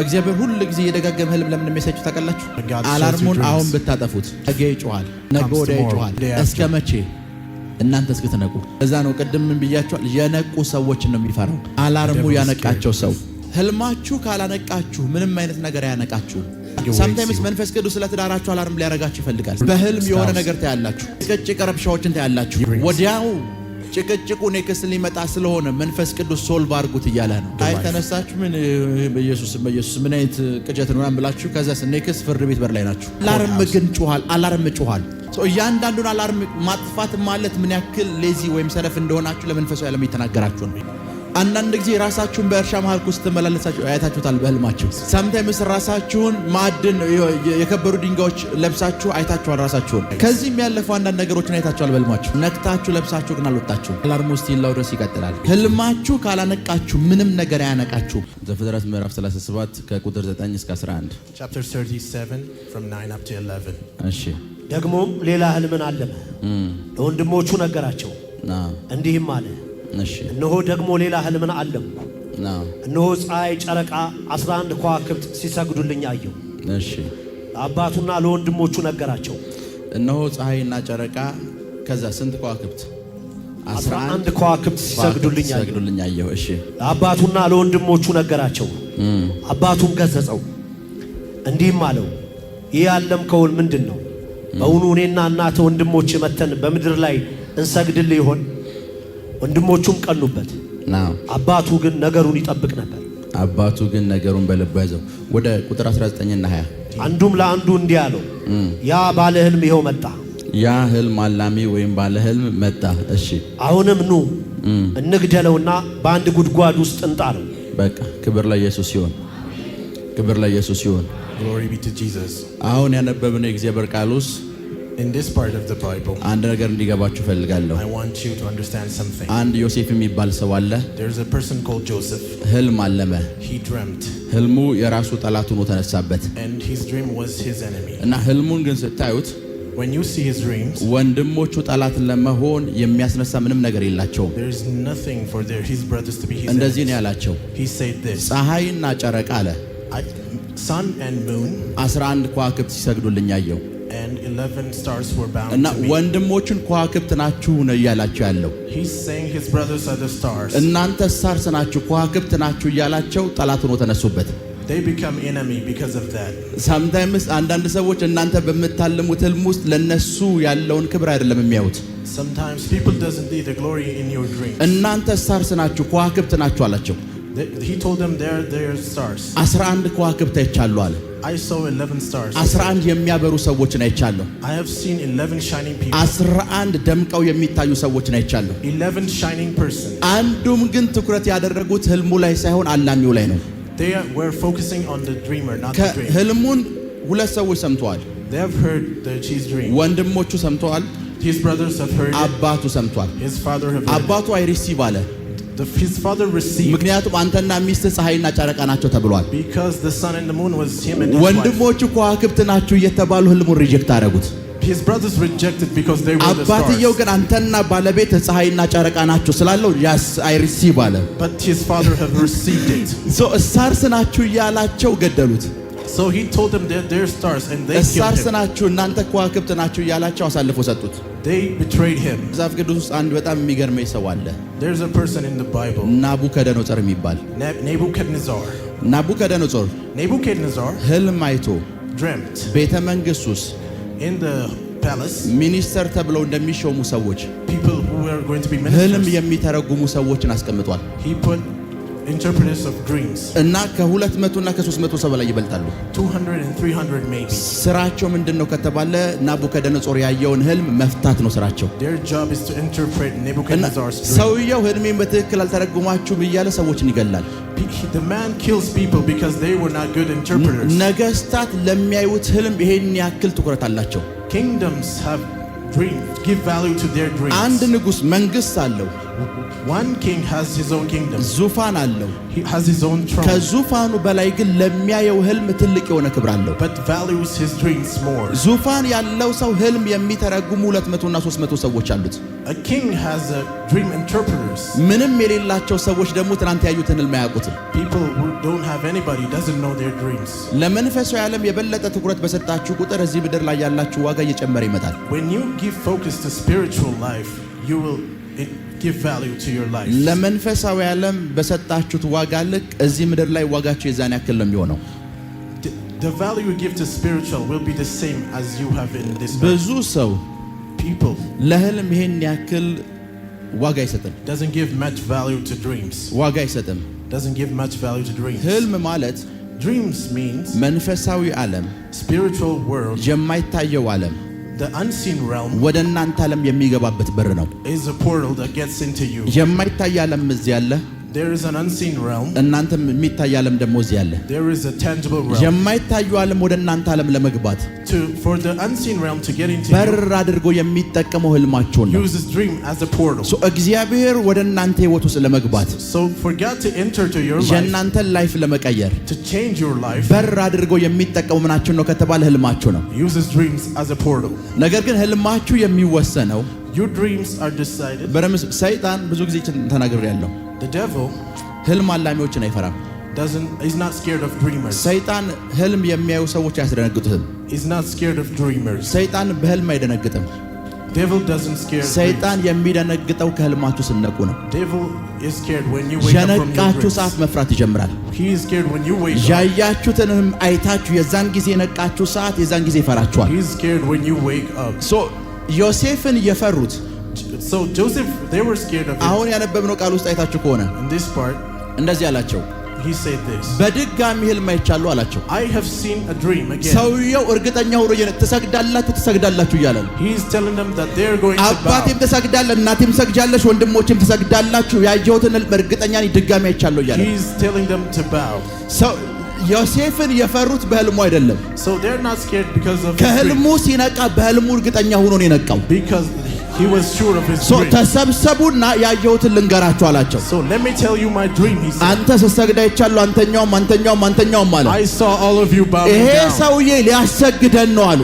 እግዚአብሔር ሁሉ ጊዜ የደጋገመ ህልም ለምን የሚያሳችሁ ታውቃላችሁ? አላርሙን አሁን ብታጠፉት ነገ ይጮሃል፣ ነገ ወዲያ ይጮሃል። እስከ መቼ? እናንተ እስክትነቁ። እዛ ነው ቅድም ምን ብያችኋል? የነቁ ሰዎችን ነው የሚፈራው። አላርሙ ያነቃቸው ሰው። ህልማችሁ ካላነቃችሁ ምንም አይነት ነገር ያነቃችሁ። ሳምታይምስ መንፈስ ቅዱስ ስለትዳራችሁ አላርም ሊያረጋችሁ ይፈልጋል። በህልም የሆነ ነገር ታያላችሁ፣ ጭቅጭቅ ረብሻዎችን ታያላችሁ። ወዲያው ጭቅጭቁ ኔክስት ሊመጣ ስለሆነ መንፈስ ቅዱስ ሶልቭ አድርጉት እያለ ነው። አይ ተነሳችሁ ምን በኢየሱስ ምን አይነት ቅጀት ነው ብላችሁ ከዛስ ኔክስት ፍርድ ቤት በር ላይ ናችሁ። አላርም ግን ጮሃል፣ አላርም ጮሃል። እያንዳንዱን አላርም ማጥፋት ማለት ምን ያክል ሌዚ ወይም ሰነፍ እንደሆናችሁ ለመንፈሳዊ ዓለም እየተናገራችሁ ነው። አንዳንድ ጊዜ ራሳችሁን በእርሻ መሃል ውስጥ ተመላለሳችሁ አይታችሁታል በህልማችሁ። ሳምታይምስ ራሳችሁን ማዕድን የከበሩ ድንጋዮች ለብሳችሁ አይታችኋል ራሳችሁን። ከዚህም ያለፈው አንዳንድ ነገሮችን አይታችኋል በህልማችሁ። ነክታችሁ ለብሳችሁ ግን አልወጣችሁ። አላርሙ ስቲላው ድረስ ይቀጥላል። ህልማችሁ ካላነቃችሁ ምንም ነገር አያነቃችሁ። ዘፍጥረት ምዕራፍ 37 ከቁጥር 9 እስከ 11 Chapter 37 from 9 up to 11 እሺ። ደግሞም ሌላ ህልምን አለመ፣ ለወንድሞቹ ነገራቸው፣ እንዲህም አለ እነሆ ደግሞ ሌላ ህልምን አለምኩ። እነሆ ፀሐይ፣ ጨረቃ 11 ከዋክብት ሲሰግዱልኝ አየሁ። እሺ። ለአባቱና ለወንድሞቹ ነገራቸው። እነሆ ፀሐይና ጨረቃ ከዛ ስንት ከዋክብት? 11 ከዋክብት ሲሰግዱልኝ አየሁ። እሺ። ለአባቱና ለወንድሞቹ ነገራቸው። አባቱም ገሰጸው እንዲህም አለው ይህ ያለምከው ምንድን ነው? በእውኑ እኔና እናተ ወንድሞች መተን በምድር ላይ እንሰግድልህ ይሆን? ወንድሞቹም ቀኑበት። አባቱ ግን ነገሩን ይጠብቅ ነበር። አባቱ ግን ነገሩን በልቡ ያዘው። ወደ ቁጥር 19 እና 20 አንዱም ለአንዱ እንዲህ አለው ያ ባለ ህልም ይኸው መጣ። ያ ህልም አላሚ ወይም ባለ ህልም መጣ። እሺ። አሁንም ኑ እንግደለውና በአንድ ጉድጓድ ውስጥ እንጣለው። በቃ ክብር ለኢየሱስ ይሁን፣ ክብር ለኢየሱስ ይሁን። Glory be to Jesus. አሁን ያነበብነው የእግዚአብሔር ቃል ውስጥ In this part of the Bible, አንድ ነገር እንዲገባችሁ ፈልጋለሁ። I want you to understand something. አንድ ዮሴፍ የሚባል ሰው አለ። There's a person called Joseph. ህልም አለመ። He dreamt. ህልሙ የራሱ ጠላት ሆኖ ተነሳበት። And his dream was his enemy. እና ህልሙን ግን ስታዩት when you see his dreams, ወንድሞቹ ጠላት ለመሆን የሚያስነሳ ምንም ነገር የላቸውም። there is nothing for his brothers to be his እንደዚህ ነው ያላቸው። He said this. ፀሐይና ጨረቃ አለ sun and moon 11 ከዋክብት ሲሰግዱልኝ አየሁ። and 11 stars were bound እና to me. ወንድሞቹን ከዋክብት ናችሁ ነው ያላቸው ያለው። He's saying his brothers are the stars. እናንተ ስታርስ ናችሁ ከዋክብት ናችሁ ያላቸው ጠላት ሆኖ ተነሱበት። They become enemy because of that. sometimes አንዳንድ ሰዎች እናንተ በመታለሙት ህልም ውስጥ ለነሱ ያለውን ክብር አይደለም የሚያዩት። Sometimes people doesn't see the glory in your dreams. እናንተ ስታርስ ናችሁ ከዋክብት ናችሁ አላቸው። He told them they're stars. 11 ከዋክብት አይቻለሁ አለ። I saw 11 stars. 11 የሚያበሩ ሰዎችን አይቻለሁ። I have seen 11 shining people. 11 ደምቀው የሚታዩ ሰዎችን አይቻለሁ። 11 shining persons. አንዱም ግን ትኩረት ያደረጉት ህልሙ ላይ ሳይሆን አላሚው ላይ ነው። They were focusing on the dreamer, not the dream. ህልሙን ሁለት ሰዎች ሰምተዋል። They have heard his dream. ወንድሞቹ ሰምተዋል። His brothers have heard. አባቱ ሰምቷል። His father have heard. አባቱ አይሪሲቭ አለ። His father received. ምክንያቱም አንተና ሚስት ፀሐይና ጨረቃ ናቸው ተብሏል። Because the sun and the moon was him and his wife. ወንድሞቹ ከዋክብት ናችሁ እየተባሉ ህልሙን ሪጀክት አደረጉት። His brothers rejected because they were the stars. አባትየው ግን አንተና ባለቤት ፀሐይና ጨረቃ ናችሁ ስላለው yes I receive አለ። But his father have received it. so ስታርስ ናችሁ ያላቸው ገደሉት። So he told them that they're stars and they killed ስታርስ him. ናችሁ እናንተ ከዋክብት ናችሁ ያላቸው አሳልፎ ሰጡት። They betrayed him. መጽሐፍ ቅዱስ ውስጥ አንድ በጣም የሚገርመኝ ሰው አለ። There's a person in the Bible. ናቡከደነጾር የሚባል Nebuchadnezzar. ናቡከደነጾር ህልም አይቶ dreamt. ቤተ መንግስት ውስጥ In the palace, ሚኒስተር ተብለው እንደሚሾሙ ሰዎች people who were going to be ህልም ministers. የሚተረጉሙ ሰዎችን አስቀምጧል። He put interpreters of dreams. እና ከ200 እና ከ300 ሰው በላይ ይበልጣሉ። 200 and 300 maybe. ስራቸው ምንድነው ከተባለ ናቡከደነጾር ያየውን ህልም መፍታት ነው ስራቸው። Their job is to interpret Nebuchadnezzar's dream. ሰውየው ህልሜን በትክክል አልተረጉማችሁም እያለ ሰዎችን ይገላል። The man kills people because they were not good interpreters. ነገስታት ለሚያዩት ህልም ይሄን ያክል ትኩረት አላቸው። Kingdoms have dreams, give value to their dreams. አንድ ንጉስ መንግስት አለው። One king has his own kingdom. ዙፋን አለው። He has his own throne. ከዙፋኑ በላይ ግን ለሚያየው ህልም ትልቅ የሆነ ክብር አለው። But values his dreams more. ዙፋን ያለው ሰው ህልም የሚተረጉሙ 200 እና 300 ሰዎች አሉት። A king has a dream interpreters. ምንም የሌላቸው ሰዎች ደግሞ ትናንት ያዩትን ህልም አያውቁትም። People who don't have anybody doesn't know their dreams. ለመንፈሳዊ ዓለም የበለጠ ትኩረት በሰጣችሁ ቁጥር እዚህ ምድር ላይ ያላችሁ ዋጋ እየጨመረ ይመጣል። When you give focus to spiritual life, you will give value to your life. ለመንፈሳዊ ዓለም በሰጣችሁት ዋጋ ልክ እዚህ ምድር ላይ ዋጋችሁ የዛን ያክል ነው የሚሆነው። The value you give to spiritual will be the same as you have in this life. ብዙ ሰው People ለህልም ይሄን ያክል ዋጋ አይሰጥም። doesn't give much value to dreams. ዋጋ አይሰጥም። Doesn't give much value to dreams. ህልም ማለት Dreams means መንፈሳዊ ዓለም spiritual world. የማይታየው ዓለም The unseen realm ወደ እናንተ ዓለም የሚገባበት በር ነው። is a portal that gets into you. የማይታይ ዓለም እዚህ አለ። There is an unseen realm. እናንተም የሚታይ ዓለም ደግሞ እዚህ አለ። There is a tangible realm. የማይታዩ ዓለም ወደ እናንተ ዓለም ለመግባት For the unseen realm to get into በር አድርጎ የሚጠቀመው ህልማቸውን ነው። uses dream as a portal. እግዚአብሔር ወደ እናንተ ህይወት ውስጥ ለመግባት So for God to enter to your life, የእናንተን ላይፍ ለመቀየር to change your life, በር አድርጎ የሚጠቀመው ምናችሁ ነው ከተባለ ህልማችሁ ነው። uses dreams as a portal. ነገር ግን ህልማችሁ የሚወሰነው Your dreams are decided. በረምስ ሰይጣን ብዙ ጊዜ ተናግሬያለሁ። The devil ህልም አላሚዎችን አይፈራም። is not scared of dreamers. ሰይጣን ህልም የሚያዩ ሰዎች አያስደነግጡትም። He's not scared of dreamers. ሰይጣን በህልም አይደነግጥም። Devil doesn't scare. ሰይጣን የሚደነግጠው ከህልማችሁ ስነቁ ነው። Devil is scared when you wake up from your የነቃችሁ dreams. ሰዓት መፍራት ይጀምራል። He is scared when you wake up. ያያችሁትንም አይታችሁ የዛን ጊዜ የነቃችሁ ሰዓት የዛን ጊዜ ይፈራችኋል። He is scared when you wake up. ዮሴፍን የፈሩት So Joseph, they were scared of him. አሁን ያነበብነው ቃል ውስጥ አይታችሁ ከሆነ In this part, እንደዚህ አላቸው። he said this. በድጋሚ ህልም አይቻለሁ አላቸው። I have seen a dream again. ሰውየው እርግጠኛ ሆኖ ትሰግዳላችሁ እያለ ነው። He is telling them that they are going to bow. አባቴም ተሰግዳለ፣ እናቴም ሰግጃለሽ፣ ወንድሞችም ትሰግዳላችሁ፣ ያየሁትን ህልም እርግጠኛ ነኝ ድጋሚ አይቻለሁ እያለ He is telling them to bow. ዮሴፍን የፈሩት በህልሙ አይደለም። So they're not scared because of his dream. ከህልሙ ሲነቃ በህልሙ እርግጠኛ ሆኖ ነው የነቃው። Because he was sure of his dream. ተሰብሰቡና ያየሁትን ልንገራችሁ አላቸው። So let me tell you my dream, he said. አንተ ስትሰግድ አይቻለሁ፣ አንተኛውም አለ። I saw all of you bowing ይሄ down. ሰውዬ ሊያሰግደን ነው አሉ።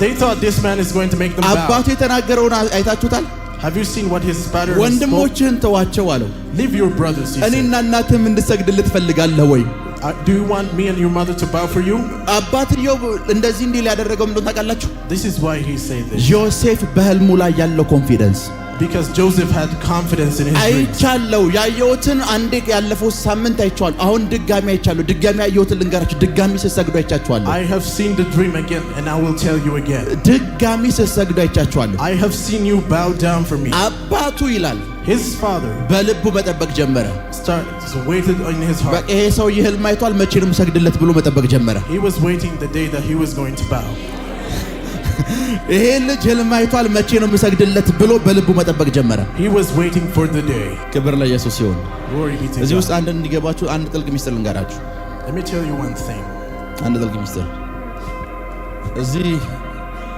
They thought this man is going to make them bow. አባቱ የተናገረውን አይታችሁታል? Have you seen what his father spoke? ወንድሞችህን ተዋቸው አለው። Leave your brothers, he said. እኔና እናትህም እንድሰግድልህ ትፈልጋለህ ወይ? Do you want me and your mother to bow for you? አባትየው እንደዚህ እንዲህ ሊያደረገው ምንድን ታውቃላችሁ? This is why he said this. ዮሴፍ በህልሙ ላይ ያለው ኮንፊደንስ Because Joseph had confidence in his dreams. አይቻለሁ፣ ያየሁትን አንዴ ያለፈው ሳምንት አይቻለሁ፣ አሁን ድጋሚ አይቻለሁ፣ ድጋሚ ያየሁትን ልንገራችሁ፣ ድጋሚ ስትሰግዱ አይቻችኋለሁ። I have seen the dream again and I will tell you again. ድጋሚ ስትሰግዱ አይቻችኋለሁ። I have seen you bow down for me. አባቱ ይላል His father በልቡ መጠበቅ ጀመረ። waited in his heart. ይሄ ሰው ህልም አይቷል፣ መቼ ነው የምሰግድለት ብሎ መጠበቅ ጀመረ። He was waiting the day that he was going to bow. ይሄ ልጅ ህልም አይቷል፣ መቼ ነው የምሰግድለት ብሎ በልቡ መጠበቅ ጀመረ። He was waiting for the day. ክብር ለኢየሱስ ይሁን። Glory be to እዚህ God. ውስጥ አንድ እንዲገባችሁ አንድ ጥልቅ ሚስጥር ልንገራችሁ። Let me tell you one thing. አንድ ጥልቅ ሚስጥር እዚህ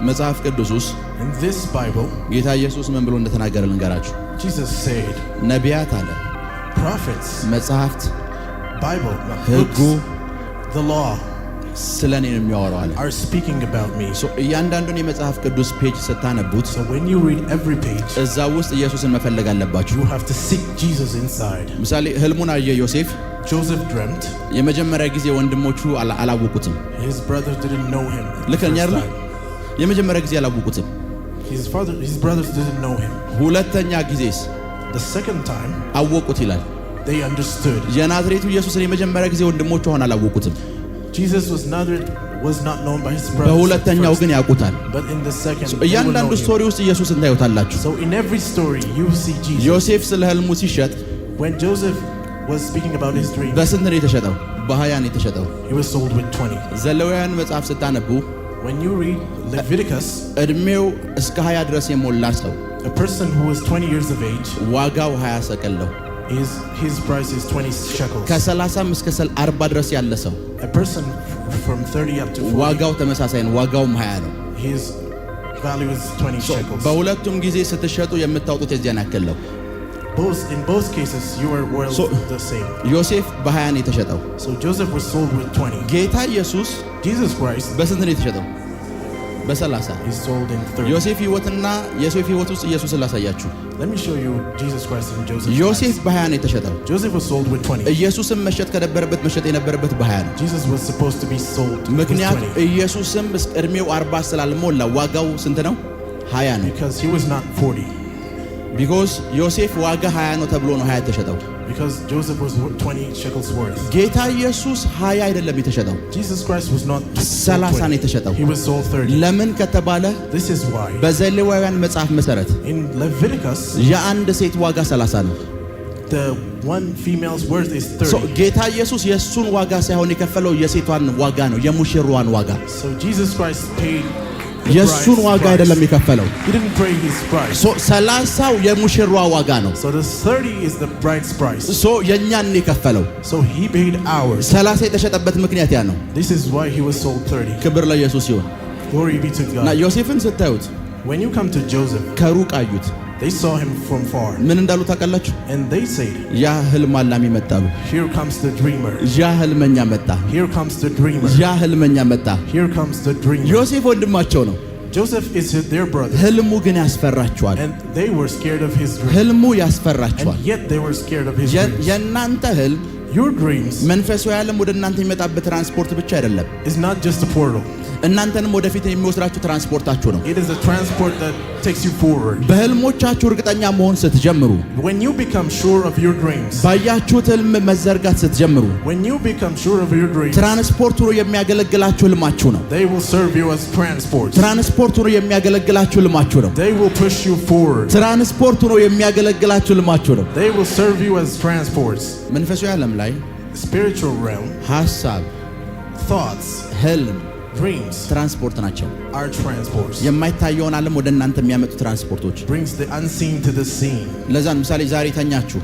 መጽሐፍ ቅዱስ ውስጥ In this Bible, ጌታ ኢየሱስ ምን ብሎ እንደተናገረ ልንገራችሁ። Jesus said, ነቢያት አለ፣ prophets, መጽሐፍት፣ Bible, ህጉ፣ books, the law ስለኔ ነው የሚያወራው አለ። are speaking about me. እያንዳንዱን የመጽሐፍ ቅዱስ ፔጅ ስታነቡት So when you read every page, እዛ ውስጥ ኢየሱስን መፈለግ አለባችሁ። you have to seek Jesus inside. ምሳሌ ህልሙን አየ ዮሴፍ። Joseph dreamt. የመጀመሪያ ጊዜ ወንድሞቹ አላወቁትም። His brothers didn't know him. ልከኛ አይደል? የመጀመሪያ ጊዜ አላወቁትም። His brothers didn't know him. ሁለተኛ ጊዜስ The second time, አወቁት ይላል። they understood. የናዝሬቱ ኢየሱስን የመጀመሪያ ጊዜ ወንድሞቹ ሆነ አላወቁትም። Jesus was not known by his brothers. በሁለተኛው ግን ያውቁታል። But in the second, እያንዳንዱ ስቶሪ ውስጥ ኢየሱስን ታዩታላችሁ። So in every story you see Jesus. ዮሴፍ ስለ ህልሙ ሲሸጥ When Joseph was speaking about his dream, በስንት ነው የተሸጠው? በ20 ነው የተሸጠው። he was sold with 20. ዘሌዋውያን መጽሐፍ ስታነቡ When you read Leviticus, እድሜው እስከ 20 ድረስ የሞላ ሰው a person who was 20 years of age, ዋጋው 20 ሰቅል ነው። his price is 20 shekels. ከ30 እስከ 40 ድረስ ያለ ሰው A person from 30 up to 40, ዋጋው ተመሳሳይ ነው። ዋጋውም 20 ነው። his value is 20 shekels. በሁለቱም ጊዜ ስትሸጡ የምታወጡት የዚያን ያክል ነው። In both cases, you were worth the same. ዮሴፍ በ20 ነው የተሸጠው። So Joseph was sold with 20. ጌታ ኢየሱስ Jesus Christ በስንት ነው የተሸጠው? በ30። He's sold in 30. ዮሴፍ ሕይወትና የዮሴፍ ሕይወት ውስጥ ኢየሱስን ላሳያችሁ። Let me show you Jesus Christ and Joseph. ዮሴፍ በ20 ነው የተሸጠው። Joseph was sold with 20. ኢየሱስም መሸጥ ከነበረበት መሸጥ የነበረበት በ20 ነው። Jesus was supposed to be sold with 20. ምክንያቱም ኢየሱስም እድሜው 40 ስላልሞላ ዋጋው ስንት ነው? 20 ነው። Because he was not 40. Because ዮሴፍ ዋጋ 20 ነው ተብሎ ነው 20 የተሸጠው። Because Joseph was 20 shekels worth. ጌታ ኢየሱስ 20 አይደለም የተሸጠው። Jesus Christ was not 30 ነው የተሸጠው። He was sold 30. ለምን ከተባለ This is why በዘሌዋውያን መጽሐፍ መሰረት in Leviticus የአንድ ሴት ዋጋ 30 ነው። the one female's worth is 30. ጌታ ኢየሱስ የሱን ዋጋ ሳይሆን የከፈለው የሴቷን ዋጋ ነው፣ የሙሽራዋን ዋጋ። So Jesus Christ paid የሱን ዋጋ አይደለም የከፈለው። He didn't pay his price. 30ው የሙሽራዋ ዋጋ ነው። So the 30 is the bride's price. የኛን የከፈለው። So he paid ours. 30 የተሸጠበት ምክንያት ያ ነው። This is why he was sold 30. ክብር ለኢየሱስ ይሁን። Glory be to God. እና ዮሴፍን ስታዩት when you come to Joseph, ከሩቅ አዩት። they saw him from far. ምን እንዳሉ ታውቃላችሁ? And they said, ያ ህልም አላሚ መጣሉ። here comes the dreamer. ያ ህልመኛ መጣ። Here comes the dreamer. ያ ህልመኛ መጣ። Here comes the dreamer. ዮሴፍ ወንድማቸው ነው። Joseph is their brother. ህልሙ ግን ያስፈራቸዋል። And they were scared of his dream. ህልሙ ያስፈራቸዋል። And yet they were scared of his dreams. የእናንተ ህልም your dreams መንፈሳዊ ዓለም ወደ እናንተ የሚመጣበት ትራንስፖርት ብቻ አይደለም። is not just a portal. እናንተንም ወደፊት የሚወስዳችሁ ትራንስፖርታችሁ ነው። It is a transport that takes you forward. በህልሞቻችሁ እርግጠኛ መሆን ስትጀምሩ፣ when you become sure of your dreams, ባያችሁት ህልም መዘርጋት ስትጀምሩ፣ when you become sure of your dreams, ትራንስፖርት ሆኖ የሚያገለግላችሁ ህልማችሁ ነው። they will serve you as transport. ትራንስፖርት ሆኖ የሚያገለግላችሁ ህልማችሁ ነው። they will push you forward. ትራንስፖርት ሆኖ የሚያገለግላችሁ ህልማችሁ ነው። they will serve you as transports. መንፈሳዊ ዓለም ላይ spiritual realm, ሐሳብ፣ thoughts, ህልም፣ dreams ትራንስፖርት ናቸው። are transports. የማይታየውን ዓለም ወደ እናንተ የሚያመጡ ትራንስፖርቶች brings the unseen to the seen. ለዛ ምሳሌ ዛሬ ተኛችሁ።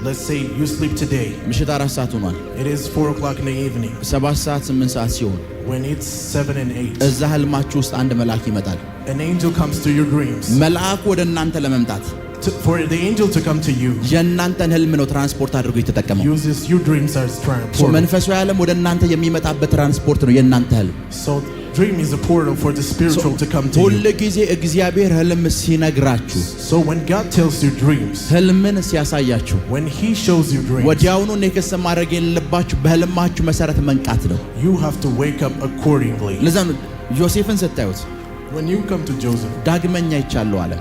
let's say you sleep today. ምሽት 4 ሰዓት ሆኗል። it is 4 o'clock in the evening. 7 ሰዓት 8 ሰዓት ሲሆን when it's 7 and 8, እዛ ህልማችሁ ውስጥ አንድ መልአክ ይመጣል። an angel comes to your dreams. መልአኩ ወደ እናንተ ለመምጣት for the angel to come to you, የእናንተን ህልም ነው ትራንስፖርት አድርጎ የተጠቀመው። uses your dreams as transport. መንፈሳዊ ዓለም ወደ እናንተ የሚመጣበት ትራንስፖርት ነው የእናንተ ህልም። so dream is a portal for the spiritual to come to you. ሁሉ ጊዜ እግዚአብሔር ህልም ሲነግራችሁ፣ so when God tells you dreams, ህልምን ሲያሳያችሁ፣ when he shows you dreams, ወዲያውኑ ኔክስት ማድረግ የሌለባችሁ በህልማችሁ መሰረት መንቃት ነው። you have to wake up accordingly. ለዛ ነው ዮሴፍን ስታዩት when you come to Joseph, ዳግመኛ ይቻለው አለ።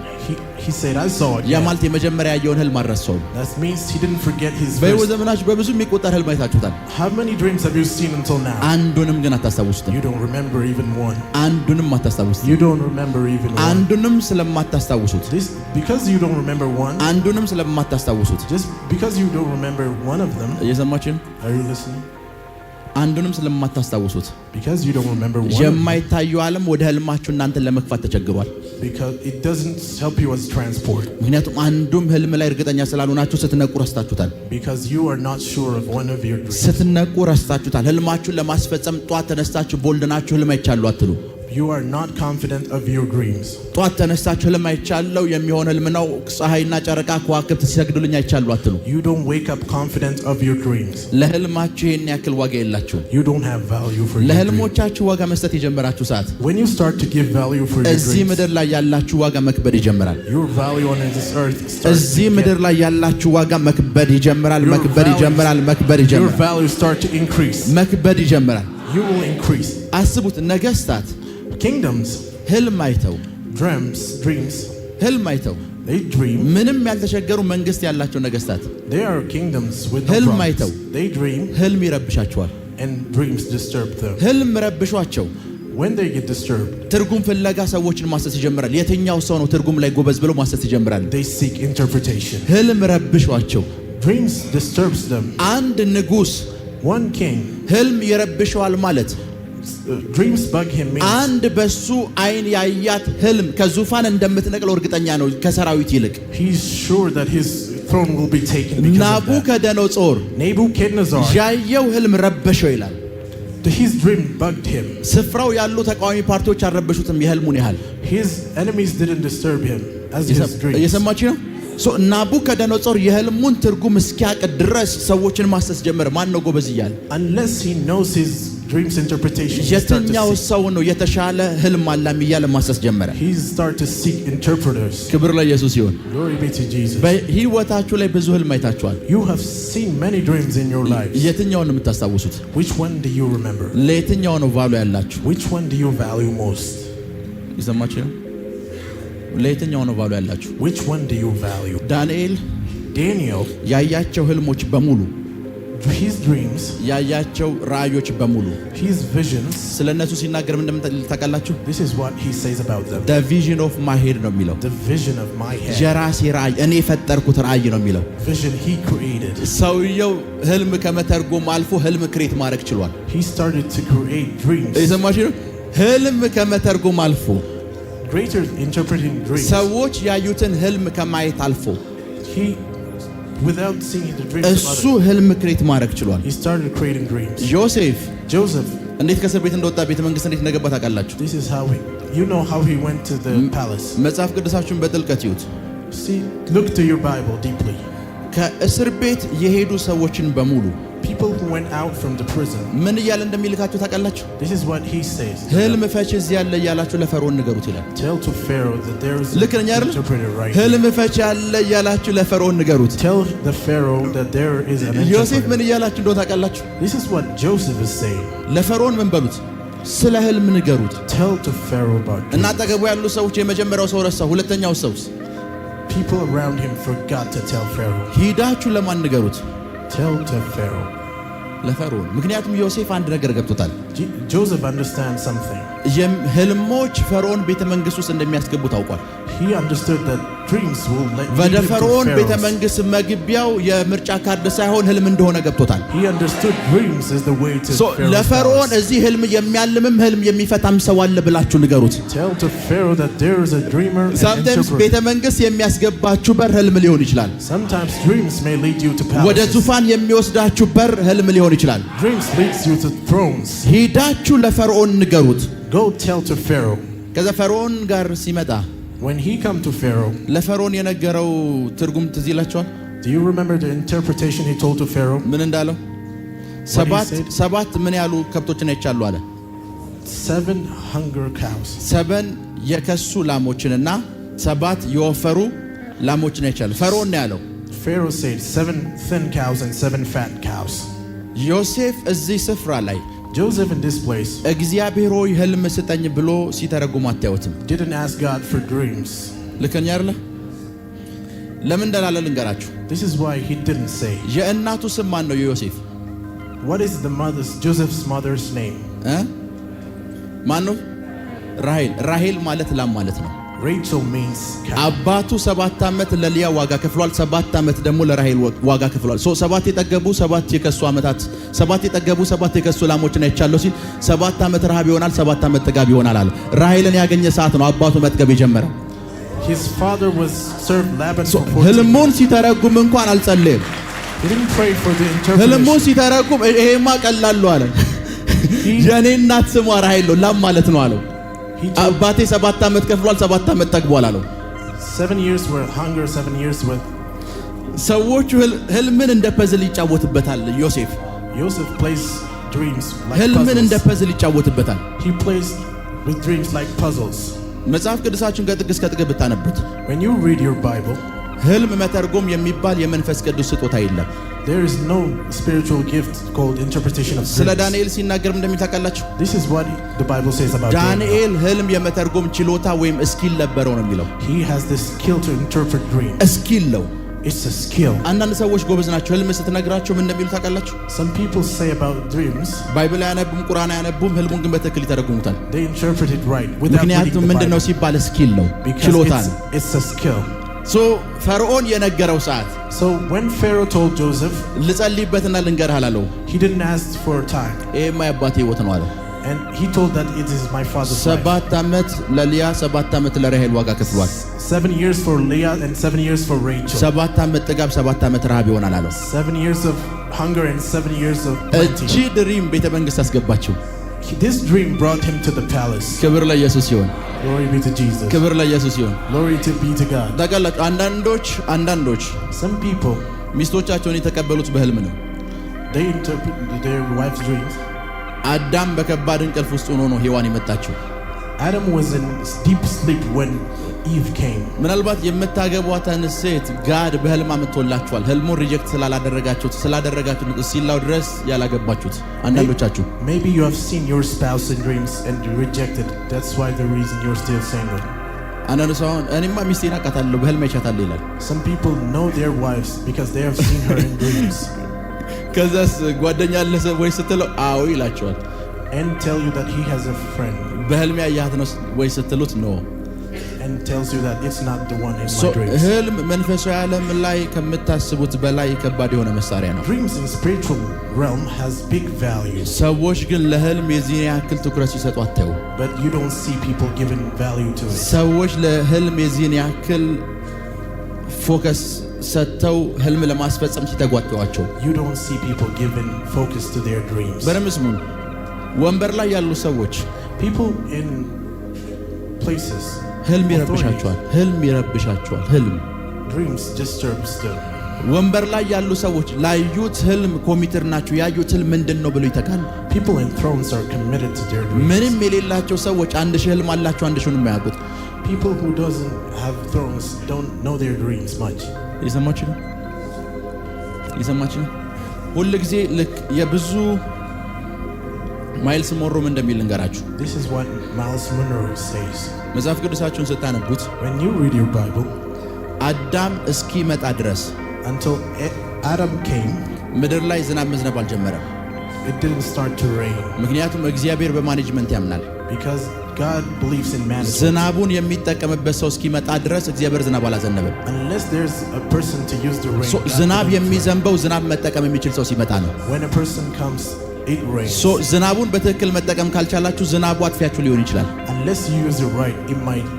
he said, I saw it. ያ ማለት የመጀመሪያ ያየውን ህልም አልረሳውም። that means he didn't forget his በሕይወት ዘመናችሁ በብዙ የሚቆጠር ህልም አይታችሁታል። how many dreams have you seen until now? አንዱንም ግን አታስታውሱትም። you don't remember even one. አንዱንም አታስታውሱትም። you don't remember even one. አንዱንም ስለማታስታውሱት፣ this because you don't remember one, አንዱንም ስለማታስታውሱት፣ just because you don't remember one of them. እየሰማችሁ are you listening? አንዱንም ስለማታስታውሱት፣ because you don't remember one, የማይታየው ዓለም ወደ ህልማችሁ እናንተን ለመግፋት ተቸግሯል። because it doesn't help you as transport. ምክንያቱም አንዱም ህልም ላይ እርግጠኛ ስላልሆናችሁ ስትነቁ ረስታችሁታል። because you are not sure of one of your dreams. ስትነቁ ረስታችሁታል። ህልማችሁን ለማስፈጸም ጧት ተነስታችሁ ቦልድናችሁ ህልም አይቻሉ አትሉ። you are not confident of your dreams. ጧት ተነስታችሁ ህልም አይቻለው የሚሆን ህልም ነው፣ ፀሐይና ጨረቃ ከዋክብት ሲሰግዱልኝ አይቻሉ አትሉ። you don't wake up confident of your dreams. ለህልማችሁ ይሄን ያክል ዋጋ የላችሁም። you don't have value for your dreams. ለህልሞቻችሁ ዋጋ መስጠት የጀመራችሁ ሰዓት when you start to give value for your እዚህ dreams, ምድር ላይ ያላችሁ ዋጋ መክበድ ይጀምራል። your value on this earth starts እዚህ to ምድር ላይ ያላችሁ ዋጋ መክበድ ይጀምራል። Your መክበድ values- ይጀምራል። መክበድ your ይጀምራል። values start to increase. መክበድ ይጀምራል። you will increase. አስቡት፣ ነገስታት kingdoms ህልም አይተው dreams ህልም አይተው they dream. ምንም ያልተቸገሩ መንግስት ያላቸው ነገስታት they are kingdoms with no ህልም problems. አይተው they dream ህልም ይረብሻቸዋል። and dreams disturb them. ህልም ረብሿቸው when they get disturbed, ትርጉም ፍለጋ ሰዎችን ማሰስ ይጀምራል። የትኛው ሰው ነው ትርጉም ላይ ጎበዝ ብለው ማሰስ ይጀምራል። they seek interpretation. ህልም ረብሿቸው። dreams disturbs them. አንድ ንጉስ one king, ህልም ይረብሸዋል ማለት dreams bug him means አንድ በሱ አይን ያያት ህልም ከዙፋን እንደምትነቅለው እርግጠኛ ነው ከሰራዊት ይልቅ። he's sure that his throne will be taken because of that. ናቡከደነጾር Nebuchadnezzar, ያየው ህልም ረበሸው ይላል። his dream bugged him. ስፍራው ያሉ ተቃዋሚ ፓርቲዎች አልረበሹትም የህልሙን ያህል። his enemies didn't disturb him as his dreams. እየሰማችሁ ነው? ናቡከደነጾር የህልሙን ትርጉም እስኪያውቅ ድረስ ሰዎችን ማሰስ ጀመረ። ማን ነው ጎበዝ እያለ unless he knows his dreams interpretation, የትኛው ሰው ነው የተሻለ ህልም አላሚ እያለ ማሰስ ጀመረ። he start to seek interpreters. ክብር ለኢየሱስ ይሁን። Glory be to Jesus. በህይወታችሁ ላይ ብዙ ህልም አይታችኋል። You have seen many dreams in your lives. የትኛውን ነው የምታስታውሱት? Which one do you remember? ለየትኛው ነው ቫሉ ያላችሁ? Which one do you value most? ይሰማችሁ? ለየትኛው ነው ቫሉ ያላችሁ? Which one do you value? Daniel ያያቸው ህልሞች በሙሉ his dreams, ያያቸው ራእዮች በሙሉ his visions, ስለነሱ ሲናገር ምን እንደምታውቃላችሁ? this is what he says about them. The vision of my head ነው የሚለው። The vision of my head. የራሴ ራእይ እኔ የፈጠርኩት ራእይ ነው የሚለው። Vision he created. ሰውየው ህልም ከመተርጎም አልፎ ህልም ክሬት ማድረግ ችሏል። He started to create dreams. እየሰማችሁ ነው? ህልም ከመተርጎም አልፎ Greater interpreting dreams. ሰዎች ያዩትን ህልም ከማየት አልፎ He, without seeing the dreams of እሱ others, ህልም ክሬት ማድረግ ችሏል። he started creating dreams. Joseph እንዴት ከእስር ቤት እንደወጣ ቤተ መንግስት እንዴት እንደገባ ታውቃላችሁ? This is how you know how he went to the palace. መጽሐፍ ቅዱሳችሁን በጥልቀት ይዩት። See, look to your Bible deeply. ከእስር ቤት የሄዱ ሰዎችን በሙሉ People who went out from the prison. ምን እያለ እንደሚልካችሁ ታውቃላችሁ? This is what he says. ህልም ፈቺ እዚህ ያለ እያላችሁ ለፈርዖን ንገሩት ይላል። Tell to Pharaoh that there is ልክ ነኝ አይደል? interpreter right. ህልም ፈቺ ያለ እያላችሁ ለፈርዖን ንገሩት። Tell the Pharaoh that there is an interpreter. ዮሴፍ ምን እያላችሁ እንደሆነ ታውቃላችሁ? This is what Joseph is saying. ለፈርዖን ምን በሉት? ስለ ህልም ንገሩት። Tell to Pharaoh about እና dreams. አጠገቡ ያሉ ሰዎች የመጀመሪያው ሰው ረሳው፣ ሁለተኛው ሰውስ? People around him forgot to tell Pharaoh. ሂዳችሁ ለማን ንገሩት? Tell to Pharaoh. ለፈርዖን። ምክንያቱም ዮሴፍ አንድ ነገር ገብቶታል። Joseph understands something. ህልሞች ፈርዖን ቤተ መንግስት ውስጥ እንደሚያስገቡ ታውቋል። He understood that dreams will lead ወደ him to ፈርዖን ቤተ Pharaoh's. መንግስት መግቢያው የምርጫ ካርድ ሳይሆን ህልም እንደሆነ ገብቶታል። He understood dreams is the way to Pharaoh's ለፈርዖን palace. እዚህ ህልም የሚያልምም ህልም የሚፈታም ሰው አለ ብላችሁ ንገሩት። Tell to Pharaoh that there is a dreamer and Sometimes ቤተ interpreter. መንግስት የሚያስገባችሁ በር ህልም ሊሆን ይችላል። Sometimes dreams may lead you to ወደ palaces. ዙፋን የሚወስዳችሁ በር ህልም ሊሆን ይችላል። Dreams leads you to thrones. ሂዳችሁ ለፈርዖን ንገሩት። Go tell to Pharaoh. ከዛ ፈርዖን ጋር ሲመጣ When he come to Pharaoh, ለፈርዖን የነገረው ትርጉም ትዝ ይላችኋል? do you remember the interpretation he told to Pharaoh? ምን እንዳለው? ሰባት ምን ያሉ ከብቶችን አይቻሉ አለ። 7 hunger cows. 7 የከሱ ላሞችንና 7 የወፈሩ ላሞችን አይቻሉ። ፈርዖን ነው ያለው። Pharaoh said 7 thin cows and 7 fat cows. ዮሴፍ እዚህ ስፍራ ላይ Joseph in this place እግዚአብሔር ሆይ ህልም ስጠኝ ብሎ ሲተረጉም አታዩትም። didn't ask God for dreams. ልከኛ አይደለ? ለምን እንዳላለ ልንገራችሁ። This is why he didn't say. የእናቱ ስም ማን ነው? የዮሴፍ What is Joseph's mother's name? ማን ነው? ራሄል ማለት ላም ማለት ነው። Rachel means cow. አባቱ 7 ዓመት ለሊያ ዋጋ ከፍሏል። 7 ዓመት ደግሞ ለራሄል ዋጋ ከፍሏል። 7 የጠገቡ 7 የከሱ ዓመታት 7 የጠገቡ 7 የከሱ ላሞችን አይቻለሁ ሲል 7 ዓመት ረሃብ ይሆናል፣ 7 ዓመት ጥጋብ ይሆናል አለ። ራሄልን ያገኘ ሰዓት ነው አባቱ መጥገብ የጀመረው። His father was served Laban for 14 ህልሙን ሲተረጉም እንኳን አልጸለየም። He didn't pray for the interpretation. ህልሙን ሲተረጉም ይሄማ ቀላሉ አለ። የኔ እናት ስሟ ራሄል ነው፣ ላም ማለት ነው አለው። አባቴ 7 ዓመት ከፍሏል፣ 7 ዓመት ጠግቧል አለው። 7 years were hunger, 7 years were. ሰዎቹ ህልምን እንደ ፐዝል ይጫወትበታል። ዮሴፍ Joseph plays dreams like ህልምን እንደ puzzles. ፐዝል ይጫወትበታል። He plays with dreams like puzzles. መጽሐፍ ቅዱሳችሁን ከጥግ እስከ ጥግ ብታነቡት When you read your Bible, ህልም መተርጎም የሚባል የመንፈስ ቅዱስ ስጦታ የለም። there is no spiritual gift called interpretation of ስለ dreams. ዳንኤል ሲናገር እንደሚታውቃላችሁ This is what the Bible says about Daniel. ዳንኤል ህልም የመተርጎም ችሎታ ወይም ስኪል ነበረው ነው የሚለው። He has the skill to interpret dreams. ስኪል ነው። It's a skill. አንዳንድ ሰዎች ጎበዝ ናቸው። ህልም ስትነግራቸው ምን እንደሚሉ ታውቃላችሁ? Some people say about dreams, ባይብል አያነቡም፣ ቁርአን አያነቡም፣ ህልሙን ግን በትክክል ይተረጉሙታል። they interpret it right without reading ምክንያቱም the ምንድነው Bible. ሲባል ስኪል ነው፣ Because ችሎታ ነው። it's a skill. ፈርዖን የነገረው ሰዓት So when Pharaoh told Joseph, ልጸልይበትና ልንገርህ አላለው። he didn't ask for time. ይሄማ የአባቴ ህይወት ነው አለ። And he told that it is my father's life. 7 ዓመት ለሊያ 7 ዓመት ለራሄል ዋጋ ከፍሏል። 7 years for Leah and 7 years for Rachel. 7 ዓመት ጥጋብ 7 ዓመት ረሃብ ይሆናል አለው። 7 years of hunger and 7 years of plenty. እቺ ድሪም ቤተ መንግስት አስገባችው። This dream brought him to the palace. ክብር ለኢየሱስ ይሁን። Glory be to Jesus. ክብር ለኢየሱስ ይሁን። Glory to be to God. ታውቃላችሁ አንዳንዶች some people ሚስቶቻቸውን የተቀበሉት በህልም ነው። they interpret their wife's dreams. አዳም በከባድ እንቅልፍ ውስጥ ሆኖ ነው ሔዋን የመጣችው። Adam was in deep sleep when Eve came. ምናልባት የምታገቧትን ሴት ጋድ በህልም አምጥቶላችኋል። ህልሙን ሪጀክት ስላደረጋችሁት ሲላው ድረስ ያላገባችሁት አንዳንዶቻችሁ maybe you have seen your spouse in dreams and rejected. That's why the reason you're still single. አንዳንዱ ሰው እኔማ ሚስቴን አውቃታለሁ በህልም አይቻታለሁ ይላል። some people know their wives because they have seen her in dreams. ከዛስ ጓደኛ አለ ወይ ስትለው አዎ ይላቸዋል and tell you that he has a friend. በህልም ያያት ነው ወይ ስትሉት ነው and tells you that it's not the one in my dreams. ህልም መንፈሳዊ ዓለም ላይ ከምታስቡት በላይ ከባድ የሆነ መሳሪያ ነው። dreams in spiritual realm has big value. ሰዎች ግን ለህልም የዚህን ያክል ትኩረት ሲሰጡ አታዩ። but you don't see people giving value to it. ሰዎች ለህልም የዚህን ያክል ፎከስ ሰጥተው ህልም ለማስፈጸም ሲተጓተዋቸው you don't see people giving focus to their dreams. በረምስሙ ወንበር ላይ ያሉ ሰዎች people in places ህልም ይረብሻቸዋል። ህልም dreams disturbs them. ወንበር ላይ ያሉ ሰዎች ላዩት ህልም ኮሚትር ናቸው። ያዩት ህልም ምንድነው ብለው ይተካሉ። people in thrones are committed to their dreams. ምንም የሌላቸው ሰዎች አንድ ሺህ ህልም አላቸው፣ አንድ ሺህን የማያውቁት people who doesn't have thrones don't know their dreams much. ይሰማችሁ ነው ሁሉ ጊዜ ልክ የብዙ ማይልስ ሞሮም እንደሚል እንገራችሁ። this is what Miles Monroe says. መጽሐፍ ቅዱሳችሁን ስታነቡት when you read your Bible አዳም እስኪመጣ ድረስ until Adam came ምድር ላይ ዝናብ መዝነብ አልጀመረም። it didn't start to rain. ምክንያቱም እግዚአብሔር በማኔጅመንት ያምናል። because God believes in management. ዝናቡን የሚጠቀምበት ሰው እስኪመጣ ድረስ እግዚአብሔር ዝናብ አላዘነበም። unless there's a person to use the rain. ዝናብ የሚዘንበው ዝናብ መጠቀም የሚችል ሰው ሲመጣ ነው። when a person comes it rains. ዝናቡን በትክክል መጠቀም ካልቻላችሁ ዝናቡ አጥፊያችሁ ሊሆን ይችላል። unless you use it right it might.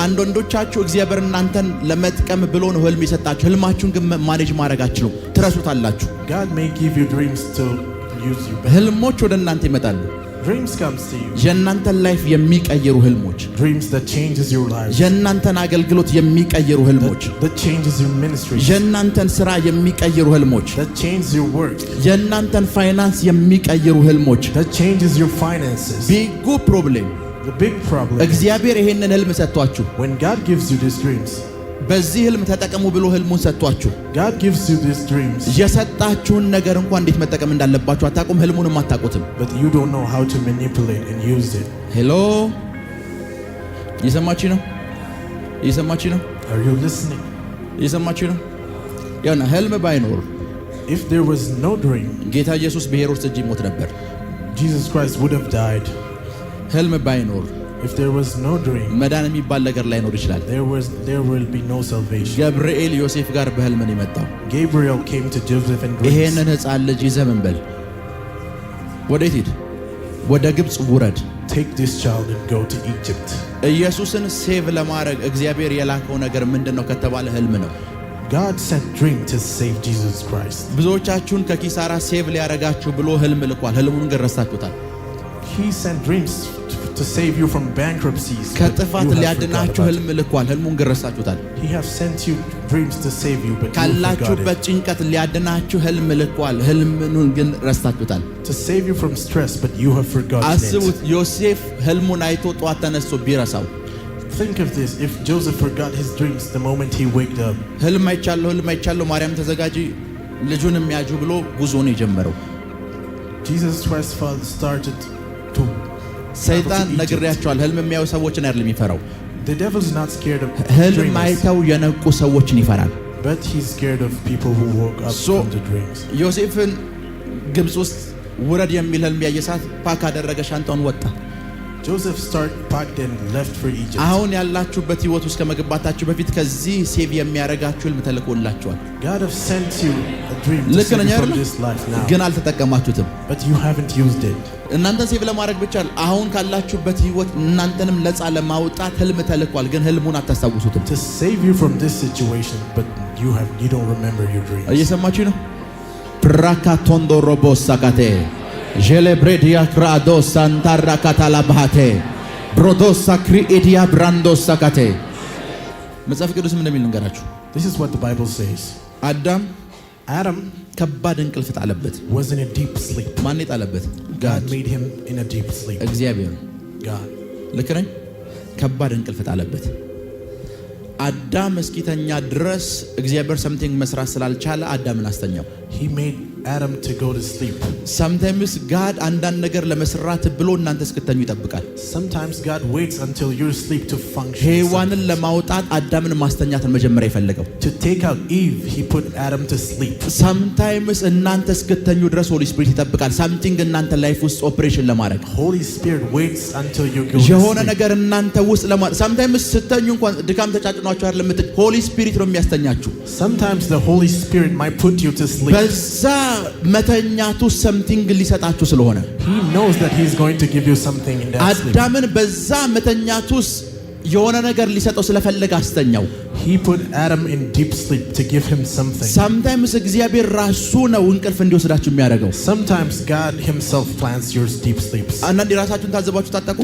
አንዳንዶቻችሁ እግዚአብሔር እናንተን ለመጥቀም ብሎ ነው ህልም የሰጣችሁ። ህልማችሁን ግን ማኔጅ ማድረግ አትችሉም፣ ትረሱታላችሁ። God may give you dreams to use you better. ህልሞች ወደ እናንተ ይመጣሉ። dreams comes to you. የእናንተን ላይፍ የሚቀይሩ ህልሞች፣ dreams that changes your life. የእናንተን አገልግሎት የሚቀይሩ ህልሞች፣ that changes your ministry. የእናንተን ስራ የሚቀይሩ ህልሞች፣ that changes your work. የእናንተን ፋይናንስ የሚቀይሩ ህልሞች፣ that changes your finances. ቢጉ ፕሮብሌም the big problem. እግዚአብሔር ይሄንን ህልም ሰጥቷችሁ when God gives you these dreams በዚህ ህልም ተጠቀሙ ብሎ ህልሙን ሰጥቷችሁ God gives you these dreams የሰጣችሁን ነገር እንኳን እንዴት መጠቀም እንዳለባችሁ አታውቁም፣ ህልሙንም አታውቁትም። but you don't know how to manipulate and use it. ሄሎ እየሰማችሁ ነው? are you listening? እየሰማችሁ ነው? ያውና ህልም ባይኖር if there was no dream ጌታ ኢየሱስ በሄሮድስ እጅ ይሞት ነበር። Jesus Christ would have died. ህልም ባይኖር if there was no dream መዳን የሚባል ነገር ላይኖር ይችላል። there will be no salvation. ገብርኤል ዮሴፍ ጋር በህልም ነው የመጣው። Gabriel came to Joseph in dreams. ይሄንን ህፃን ልጅ ይዘህ ምን በል ወዴት ሂድ? ወደ ግብጽ ውረድ። take this child and go to Egypt. ኢየሱስን ሴቭ ለማድረግ እግዚአብሔር የላከው ነገር ምንድነው ከተባለ ህልም ነው። God sent dream to save Jesus Christ. ብዙዎቻችሁን ከኪሳራ ሴቭ ሊያረጋችሁ ብሎ ህልም ልኳል። ህልሙን ግን ረሳችሁታል። He sent dreams to save you from bankruptcies. ከጥፋት ሊያድናችሁ ህልም ልኳል። ህልሙን ግን ረሳችሁታል። He have sent you dreams to save you but ካላችሁበት ጭንቀት ሊያድናችሁ ህልም ልኳል። ህልሙን ግን ረሳችሁታል። to save you from stress but you have forgotten it. አስቡት፣ ዮሴፍ ህልሙን አይቶ ጧት ተነስቶ ቢረሳው። think of this, if Joseph forgot his dreams the moment he waked up. ህልም አይቻለሁ ማርያም ተዘጋጂ ልጁንም ያጁ ብሎ ጉዞን የጀመረው Jesus Christ father started to ሰይጣን ነግሬያቸዋል። ህልም የሚያዩ ሰዎችን አይደለም የሚፈራው። the devil is not scared of ህልም አይተው የነቁ ሰዎችን ይፈራል። but he's scared of people who woke up from the dreams. ዮሴፍን ግብጽ ውስጥ ውረድ የሚል ህልም ያየ ሰዓት ፓክ አደረገ፣ ሻንጣውን ወጣ። Joseph packed and left for Egypt. አሁን ያላችሁበት ህይወት ውስጥ ከመግባታችሁ በፊት ከዚህ ሴቭ የሚያረጋችሁ ህልም ተልኮላችኋል። God have sent you a dream to save you from this life now. ግን አልተጠቀማችሁትም። but you haven't used it. እናንተን ሴቭ ለማድረግ ብቻ አሁን ካላችሁበት ህይወት እናንተንም ነፃ ለማውጣት ህልም ተልኳል፣ ግን ህልሙን አታስታውሱትም። to save you from this situation but you don't remember your dreams. እየሰማችሁ ነው? ፕራካቶንዶ ሮቦሳካቴ ጀለብሬዲያ ክራዶስ ሳንታራ ካታላ ባህቴ ብሮዶሳ ክሪኤዲያ ብራንዶሳ ካቴ መጽሐፍ ቅዱስ ምን እንደሚል ልንገራችሁ። This is what the Bible says. Adam ከባድ እንቅልፍ ጣለበት። Was in a deep sleep. ማን ጣለበት? God made him in a deep sleep. እግዚአብሔር God. ልክ ነኝ? ከባድ እንቅልፍ ጣለበት። አዳም እስኪተኛ ድረስ እግዚአብሔር something መስራት ስላልቻለ አዳምን አስተኛው። He made Adam to go to sleep. Sometimes God አንዳንድ ነገር ለመስራት ብሎ እናንተ እስክተኙ ይጠብቃል። Sometimes God waits until you sleep to function. ሔዋንን ለማውጣት አዳምን ማስተኛትን መጀመሪያ የፈለገው። To take out Eve, he put Adam to sleep. Sometimes እናንተ እስክተኙ ድረስ Holy Spirit ይጠብቃል something እናንተ ላይፍ ውስጥ ኦፕሬሽን ለማድረግ። Holy Spirit waits until you go to የሆነ sleep. ነገር እናንተ ውስጥ ለማድረግ sometimes ስተኙ እንኳን ድካም ተጫጭኗችሁ አይደለም Holy Spirit ነው የሚያስተኛችሁ። Sometimes the Holy Spirit might put you to sleep. በዛ መተኛቱ something ሊሰጣችሁ ስለሆነ He knows that he's going to give you something in that sleep. አዳምን በዛ መተኛቱስ የሆነ ነገር ሊሰጠው ስለፈለገ አስተኛው። He put Adam in deep sleep to give him something. Sometimes እግዚአብሔር ራሱ ነው እንቅልፍ እንዲወስዳችሁ የሚያደርገው። Sometimes God himself plans your deep sleeps. አንዳንዴ ራሳችሁን ታዘባችሁ ታጣቁ?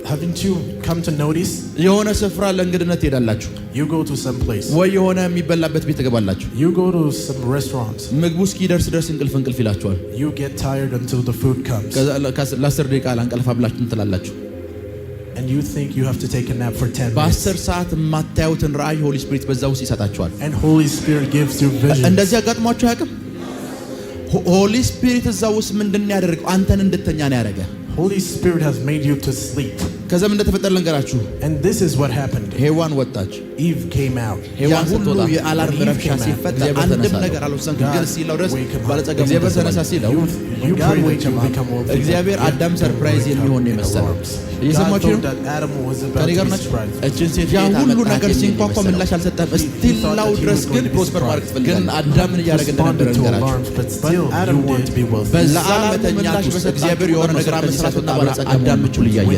Haven't you come to notice? የሆነ ስፍራ ለእንግድነት ትሄዳላችሁ You go to some place. ወይ የሆነ የሚበላበት ቤት ትገባላችሁ። You go to some restaurants. ምግቡ እስኪደርስ ድረስ እንቅልፍ ይላችኋል። You get tired until the food comes. ለ10 ደቂቃ አንቀልፋ ብላችሁ ትላላችሁ። And you think you have to take a nap for 10 minutes. በ10 ሰዓት የማታዩትን ራእይ ሆሊ ስፒሪት በዛ ውስጥ ይሰጣችኋል። And Holy Spirit gives you visions. እንደዚህ አጋጥሟችሁ አያውቅም? ሆሊ ስፒሪት እዛ ውስጥ ምንድነው ያደረገው? አንተን እንድተኛ ነው ያደረገ። Holy Spirit has made you to sleep. ከዛም እንደተፈጠረ ልንገራችሁ። And this is what happened. ሔዋን ወጣች። Eve came out. ሔዋን ስትወጣ የአላርም ረብሻ ሲፈጠር አንድም ነገር አልወሰንኩም ግን ሲለው ድረስ ባለጸጋ እግዚአብሔር ተነሳ ሲለው እግዚአብሔር አዳም ሰርፕራይዝ የሚሆን ነው የመሰለው። እየሰማችሁ ነው? ከኔ ጋር ናችሁ? እችን ሴት ያ ሁሉ ነገር ሲንኳኳ ምላሽ አልሰጠም። እስቲል ናው ድረስ ግን ፕሮስፐር ማድረግ ትፈልጋለህ። ግን አዳምን እያደረገ እንደነበረ ንገራችሁ። በዛ መተኛት ውስጥ እግዚአብሔር የሆነ ነገር መስራቱና ባለጸጋ አዳም ምቹ ልያየ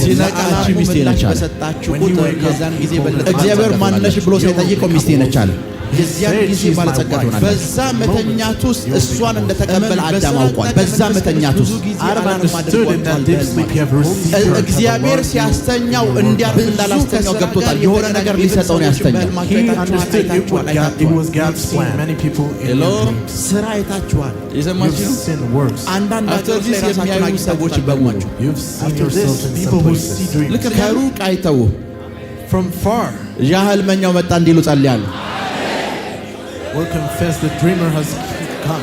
ሲነቃች ሚስቴ ነች አለ። በሰጣችሁ ቁጥር የዛን ጊዜ በለጠ። እግዚአብሔር ማነሽ ብሎ ሳይጠይቀው ሚስቴ ነች አለ። የዚያን ጊዜ ባለጸጋ ትሆናለህ። በዛ መተኛት ውስጥ እሷን እንደተቀበለ አዳም አውቋል። በዛ መተኛት ውስጥ እግዚአብሔር ሲያስተኛው እንዲያርፍ እንዳላስተኛው ገብቶታል። የሆነ ነገር ሊሰጠው ነው ያስተኛው። ስራ አይታችኋል። የሰማችሁ ነው? አንዳንድ አገሮች ላይ ራሳቸውን ሰዎች በሟቸው ልክ ከሩቅ አይተው ያ ህልመኛው መጣ እንዲሉ ጸልያለሁ። Will confess the dreamer has come.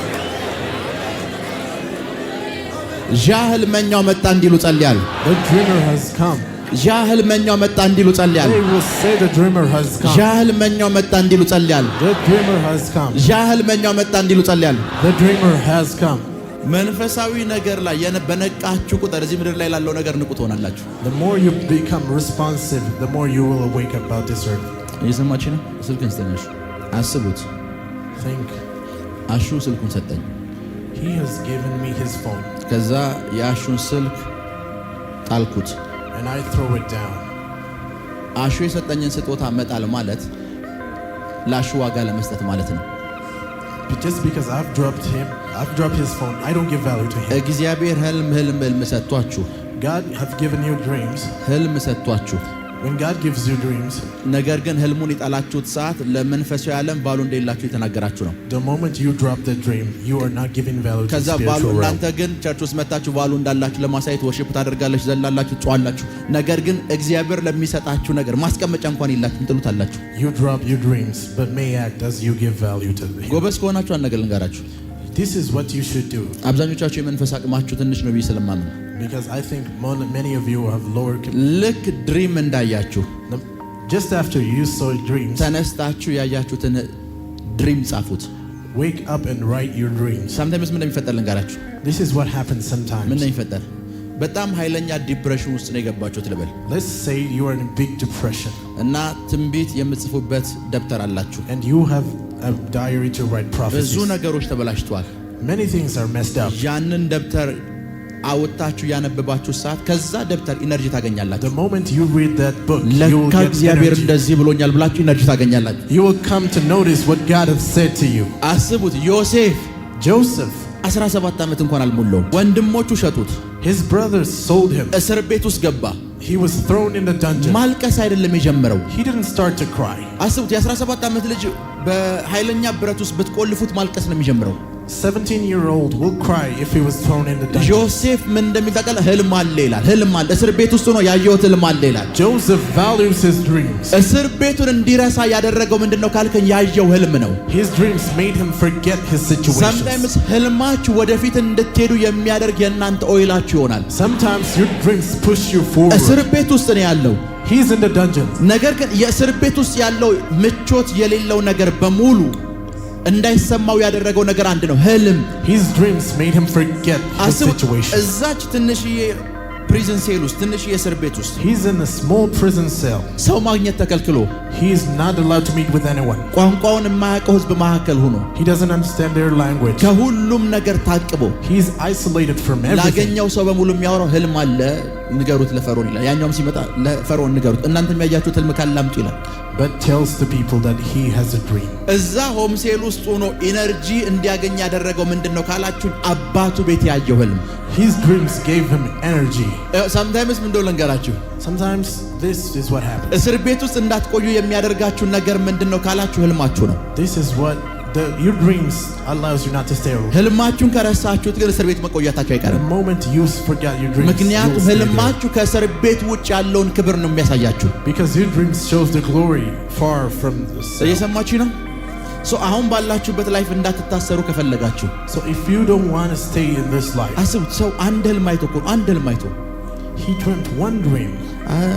ያ ህልመኛው መጣ እንዲሉ ጸልያለሁ። The dreamer has come. ያ ህልመኛው መጣ እንዲሉ ጸልያለሁ። They will say the dreamer has come. ያ ህልመኛው መጣ እንዲሉ ጸልያለሁ። The dreamer has come. ያ ህልመኛው መጣ እንዲሉ ጸልያለሁ። The dreamer has come. መንፈሳዊ ነገር ላይ በነቃችሁ ቁጥር እዚህ ምድር ላይ ላለው ነገር ንቁ ትሆናላችሁ። The more you become responsive, the more you will awake about this earth. እየሰማችሁ ነው? ስልክን ስተኛሽ አስቡት። Think. አሹ ስልኩን ሰጠኝ። He has given me his phone. ከዛ የአሹን ስልክ ጣልኩት። And I throw it down. አሹ የሰጠኝን ስጦታ መጣል ማለት ለአሹ ዋጋ ለመስጠት ማለት ነው። Just because I've dropped his phone, I don't give value to him. እግዚአብሔር ህልም ሰጥቷችሁ God have given you dreams. ህልም ሰጥቷችሁ When God gives you dreams, ነገር ግን ህልሙን የጣላችሁት ሰዓት ለመንፈሳዊ ዓለም ባሉ እንደሌላችሁ የተናገራችሁ ነው። The moment you drop the dream, you are not giving value to ከዛ ባሉ spiritual realm. እናንተ ግን ቸርች ውስጥ መጣችሁ ባሉ እንዳላችሁ ለማሳየት ወርሺፕ ታደርጋላችሁ፣ ዘላላችሁ፣ ጨዋላችሁ። ነገር ግን እግዚአብሔር ለሚሰጣችሁ ነገር ማስቀመጫ እንኳን የላችሁም፣ ጥሉታላችሁ። You drop your dreams, but may act as you give value to him. ጎበዝ ከሆናችሁ አንድ ነገር ልንገራችሁ። This is what you should do. አብዛኞቻችሁ የመንፈስ አቅማችሁ ትንሽ ነው ብዬ ስለማምን Because I think many of you have lower. ልክ ድሪም እንዳያችሁ Just after you saw dreams, ተነስታችሁ ያያችሁትን ድሪም ጻፉት። wake up and write your dreams. sometimes ምን እንደሚፈጠር ልንገራችሁ። This is what happens sometimes. ምን እንደሚፈጠር በጣም ኃይለኛ ዲፕሬሽን ውስጥ ነው የገባችሁት ልበል። Let's say you are in a big depression. እና ትንቢት የምትጽፉበት ደብተር አላችሁ። And you have a diary to write prophecies. ብዙ ነገሮች ተበላሽተዋል። Many things are messed up. ያንን ደብተር አውጣችሁ ያነበባችሁ ሰዓት ከዛ ደብተር ኢነርጂ ታገኛላችሁ። The moment you read that book, you will ለካ get እግዚአብሔር energy. እንደዚህ ብሎኛል ብላችሁ ኢነርጂ ታገኛላችሁ። You will come to notice what God has said to you. አስቡት ዮሴፍ Joseph 17 ዓመት እንኳን አልሞላውም። ወንድሞቹ ሸጡት። His brothers sold him. እስር ቤት ውስጥ ገባ። He was thrown in the dungeon. ማልቀስ አይደለም የጀመረው። He didn't start to cry. አስቡት የ17 ዓመት ልጅ በኃይለኛ ብረት ውስጥ ብትቆልፉት ማልቀስ ነው የሚጀምረው። 17-year-old will cry if he was thrown in the dungeon. ዮሴፍ ምን እንደሚታቀል ህልም አለ ይላል። ህልም አለ እስር ቤት ውስጥ ነው ያየሁት ህልም አለ ይላል። Joseph values his dreams. እስር ቤቱን እንዲረሳ ያደረገው ምንድነው ካልከኝ ያየው ህልም ነው። His dreams made him forget his situation. Sometimes ህልማችሁ ወደፊት እንድትሄዱ የሚያደርግ የእናንተ ኦይላችሁ ይሆናል። Sometimes your dreams push you forward. እስር ቤት ውስጥ ነው ያለው። He's in the dungeon. ነገር ግን የእስር ቤት ውስጥ ያለው ምቾት የሌለው ነገር በሙሉ እንዳይሰማው ያደረገው ነገር አንድ ነው፣ ህልም። His dreams made him forget his situation. እዛች ትንሽዬ ፕሪዝን ሴል ውስጥ ትንሽዬ እስር ቤት ውስጥ He's in a small prison cell. ሰው ማግኘት ተከልክሎ He is not allowed to meet with anyone. ቋንቋውን የማያውቀው ህዝብ መካከል ሆኖ He doesn't understand their language. ከሁሉም ነገር ታቅቦ He's isolated from everything. ላገኘው ሰው በሙሉ የሚያወራው ህልም አለ ንገሩት ለፈርዖን ይላል። ያኛውም ሲመጣ ለፈርዖን ንገሩት እናንተ የሚያያችሁት ህልም ካለ አምጡ ይላል። But tells the people that he has a dream. እዛ ሆም ሴል ውስጥ ሆኖ ኢነርጂ እንዲያገኝ ያደረገው ምንድነው ካላችሁ አባቱ ቤት ያየው ህልም። His dreams gave him energy. sometimes ምን እንደሆነ ልንገራችሁ። Sometimes this is what happens. እስር ቤት ውስጥ እንዳትቆዩ የሚያደርጋችሁ ነገር ምንድነው ካላችሁ ህልማችሁ ነው። This is what your dreams allows you not to stay alone. ህልማችሁን ከረሳችሁት ግን እስር ቤት መቆየታችሁ አይቀርም። The moment you forget your dreams, ምክንያቱም ህልማችሁ ከእስር ቤት ውጭ ያለውን ክብር ነው የሚያሳያችሁ። Because your dreams shows the glory far from the cell. እየሰማችሁ ነው? አሁን ባላችሁበት ላይፍ እንዳትታሰሩ ከፈለጋችሁ So if you don't want to stay in this life. አስቡት፣ ሰው አንድ ህልም አይቶ እኮ አንድ ህልም አይቶ He dreamt one dream.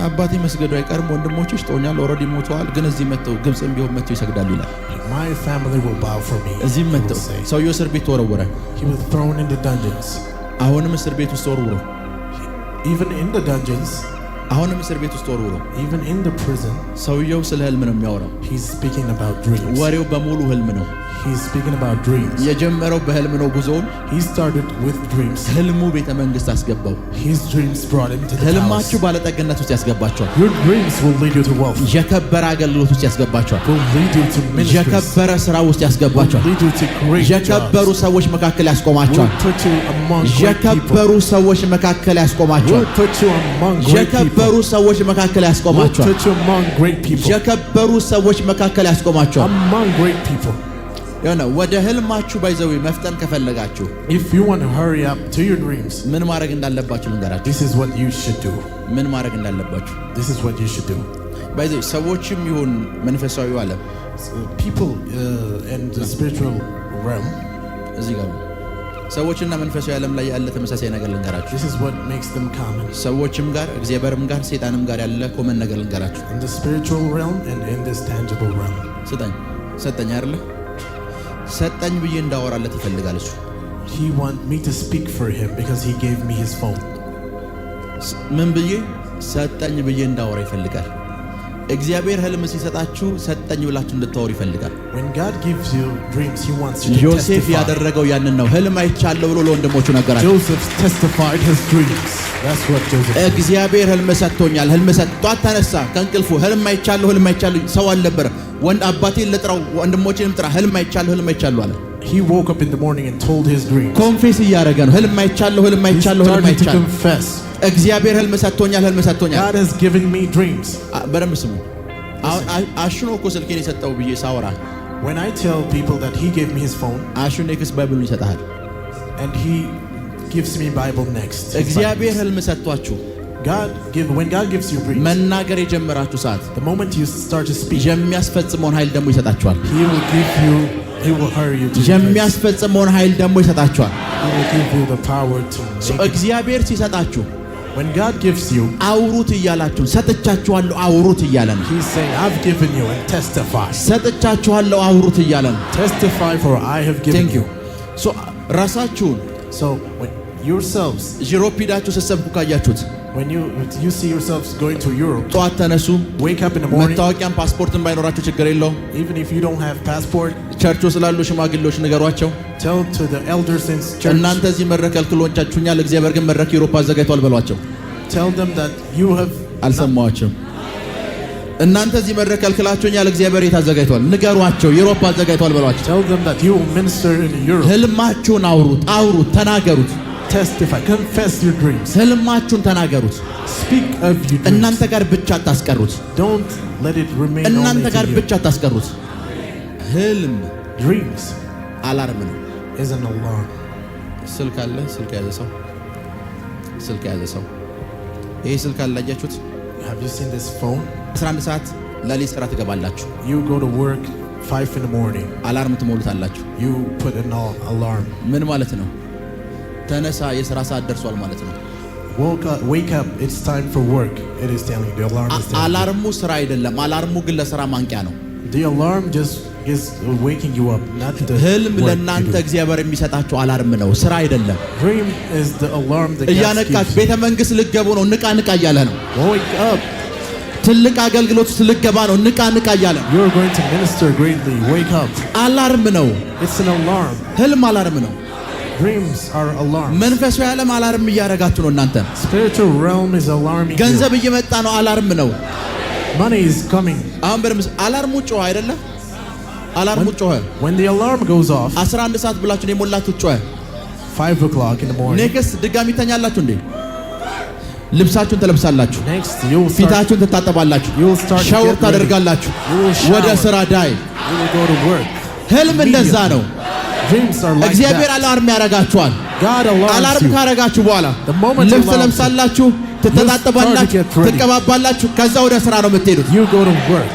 አባቴ መስገዱ አይቀርም ወንድሞቼ ሽጦኛል ኦልሬዲ ሞተዋል፣ ግን እዚህ መጥተው ግብጽም ቢሆን መጥተው ይሰግዳሉ ይላል። My family will bow for me. እዚህ መጥተው ሰውየው እስር ቤት ተወረወረ። He was thrown in the dungeons. አሁንም እስር ቤት ውስጥ ተወርውሮ Even in the dungeons. አሁንም እስር ቤት ውስጥ ተወርውሮ Even in the prison. ሰውየው ስለ ህልም ነው የሚያወራው። He's speaking about dreams. ወሬው በሙሉ ህልም ነው። He's speaking about dreams. የጀመረው በህልም ነው ጉዞውን። He started with dreams. ህልሙ ቤተ መንግስት አስገባው። His dreams brought him to the palace. ህልማችሁ ባለጠግነት ውስጥ ያስገባቸዋል። Your dreams will lead you to wealth. የከበረ አገልግሎት ውስጥ ያስገባቸዋል። Will lead you to ministries. የከበረ ስራ ውስጥ ያስገባቸዋል። Will lead you to great jobs. የከበሩ ሰዎች መካከል ያስቆማቸዋል። Will put you among great people. የከበሩ ሰዎች መካከል ያስቆማቸዋል። Will put you among great people. የከበሩ ሰዎች መካከል ያስቆማቸዋል። Will put you among great people. የከበሩ ሰዎች መካከል ያስቆማቸዋል። Among great people. ያው ወደ ህልማችሁ ባይዘው መፍጠን ከፈለጋችሁ If you want to hurry up to your dreams, ምን ማድረግ እንዳለባችሁ ልንገራችሁ። this is what you should do. ምን ማድረግ እንዳለባችሁ This is what you should do. ባይዘው ሰዎችም ይሁን መንፈሳዊው ዓለም People in the spiritual realm, እዚህ ጋር ሰዎችና መንፈሳዊ ዓለም ላይ ያለ ተመሳሳይ ነገር ልንገራችሁ። this is what makes them common. ሰዎችም ጋር እግዚአብሔርም ጋር ሰይጣንም ጋር ያለ ኮመን ነገር ልንገራችሁ። In the spiritual realm and in this tangible realm. ሰጠኝ አይደለ? ሰጠኝ ብዬ እንዳወራለት ይፈልጋል እሱ። He want me to speak for him because he gave me his phone. ምን ብዬ ሰጠኝ ብዬ እንዳወራ ይፈልጋል። እግዚአብሔር ህልም ሲሰጣችሁ ሰጠኝ ብላችሁ እንድታወሩ ይፈልጋል። When God gives you dreams, he wants you to ዮሴፍ testify. ያደረገው ያንን ነው። ህልም አይቻለሁ ብሎ ለወንድሞቹ ነገራቸው። Joseph testified his dreams. That's what Joseph did. እግዚአብሔር ህልም ሰጥቶኛል። ህልም ሰጥቷት ተነሳ ከእንቅልፉ። ህልም አይቻለሁ ሰው አልነበረ። ወንድ አባቴን ልጥራው ወንድሞቼንም ጥራ ህልም አይቻለሁ አለ። He woke up in the morning and told his dreams. ኮንፌስ እያደረገ ነው። ህልም አይቻለሁ He started to confess. እግዚአብሔር ህልም ሰጥቶኛል። God has given me dreams. በደንብ ስሙ። አሽኖ እኮ ስልኬን የሰጠው ብዬ ሳወራ When I tell people that he gave me his phone, አሽኖ ኔክስት ባይብሉን ይሰጣል and he gives me Bible next. እግዚአብሔር ህልም ሰጥቷችሁ when God gives you dreams, መናገር የጀመራችሁ ሰዓት the moment you start to speak, የሚያስፈጽመውን ኃይል ደግሞ ይሰጣችኋል። he will hurry you to የሚያስፈጽመውን ኃይል ደግሞ ይሰጣችኋል። he will give you the power to make it. እግዚአብሔር ሲሰጣችሁ When God gives you, አውሩት እያላችሁ ሰጥቻችኋለሁ አውሩት እያለ ነው። He's saying, I've given you and testify. ሰጥቻችኋለሁ አውሩት እያለ ነው። Testify for I have given you. ራሳችሁን when yourselves, ዩሮፕ ሄዳችሁ ስትሰብኩ ካያችሁት when you see yourselves going to Europe, ጠዋት ተነሱ። wake up in the morning. መታወቂያም ፓስፖርትም ባይኖራችሁ ችግር የለውም። Even if you don't have passport, ቸርቹ ስላሉ ሽማግሌዎች ንገሯቸው። tell to the elders in church. እናንተ እዚህ መድረክ ከልክሎቻችሁኛል፣ እግዚአብሔር ግን መድረክ ዩሮፕ አዘጋጅቷል በሏቸው። Tell them that you have አልሰማዋቸውም። እናንተ እዚህ መድረክ ከልክላችሁኛል፣ እግዚአብሔር አዘጋጅቷል። ንገሯቸው፣ ዩሮፕ አዘጋጅቷል በሏቸው። Tell them that you will minister in Europe. ህልማችሁን አውሩት፣ ተናገሩት። Testify, confess your dreams. ህልማችሁን ተናገሩት። Speak of your dreams. እናንተ ጋር ብቻ አታስቀሩት። Don't let it remain እናንተ only ጋር to you. ብቻ አታስቀሩት። ህልም Dreams አላርም ነው። is an alarm. ስልክ አለ፣ ስልክ ያዘ ሰው ይሄ ስልክ አላያችሁት? Have you seen this phone? 11 ሰዓት ለሊት ስራ ትገባላችሁ። You go to work 5 in the morning. አላርም ትሞሉታላችሁ። You put an alarm. ምን ማለት ነው? ተነሳ፣ የሥራ ሰዓት ደርሷል ማለት ነው። Wake up, it's time for work. It is telling you, the alarm is telling አላርሙ ስራ አይደለም። አላርሙ ግን ለሥራ ማንቂያ ነው። The alarm just is waking you up, not the ህልም work ለእናንተ you do. እግዚአብሔር የሚሰጣችሁ አላርም ነው፣ ስራ አይደለም። Dream is the alarm that God እያነቃች gives. ቤተ መንግሥት ልትገቡ ነው፣ ንቃ እያለ ነው። Wake up. ትልቅ አገልግሎት ውስጥ ልትገባ ነው፣ ንቃ እያለ ነው። You're going to minister greatly. Wake up. አላርም ነው። It's an alarm. ህልም አላርም ነው። Dreams are alarms. መንፈሳዊ ዓለም አላርም እያረጋችሁ ነው እናንተ። Spiritual realm is alarming you. ገንዘብ እየመጣ ነው፣ አላርም ነው። Money is coming. አሁን በደምብ አላርሙ ጮኸ አይደለ? አላርሙ ጮኸ። When the alarm goes off, 11 ሰዓት ብላችሁ ነው የሞላችሁ ጮኸ። 5 o'clock in the morning. ኔክስት ድጋሚ ተኛላችሁ እንዴ? ልብሳችሁን ትለብሳላችሁ፣ Next, you'll start. ፊታችሁን ትታጠባላችሁ፣ You'll start to ሻወር get ready. ታደርጋላችሁ፣ You will shower. ወደ ስራ ዳይ። You will go to work. ህልም እንደዛ ነው። Dreams are like እግዚአብሔር that. አላርም ያረጋችኋል። God alarms አላርም you. ካረጋችሁ በኋላ The moment ልብስ alarms you, ለብሳላችሁ፣ start ትተጣጠባላችሁ፣ to get ready. ትቀባባላችሁ፣ ከዛ ወደ ስራ ነው የምትሄዱት። You go to work.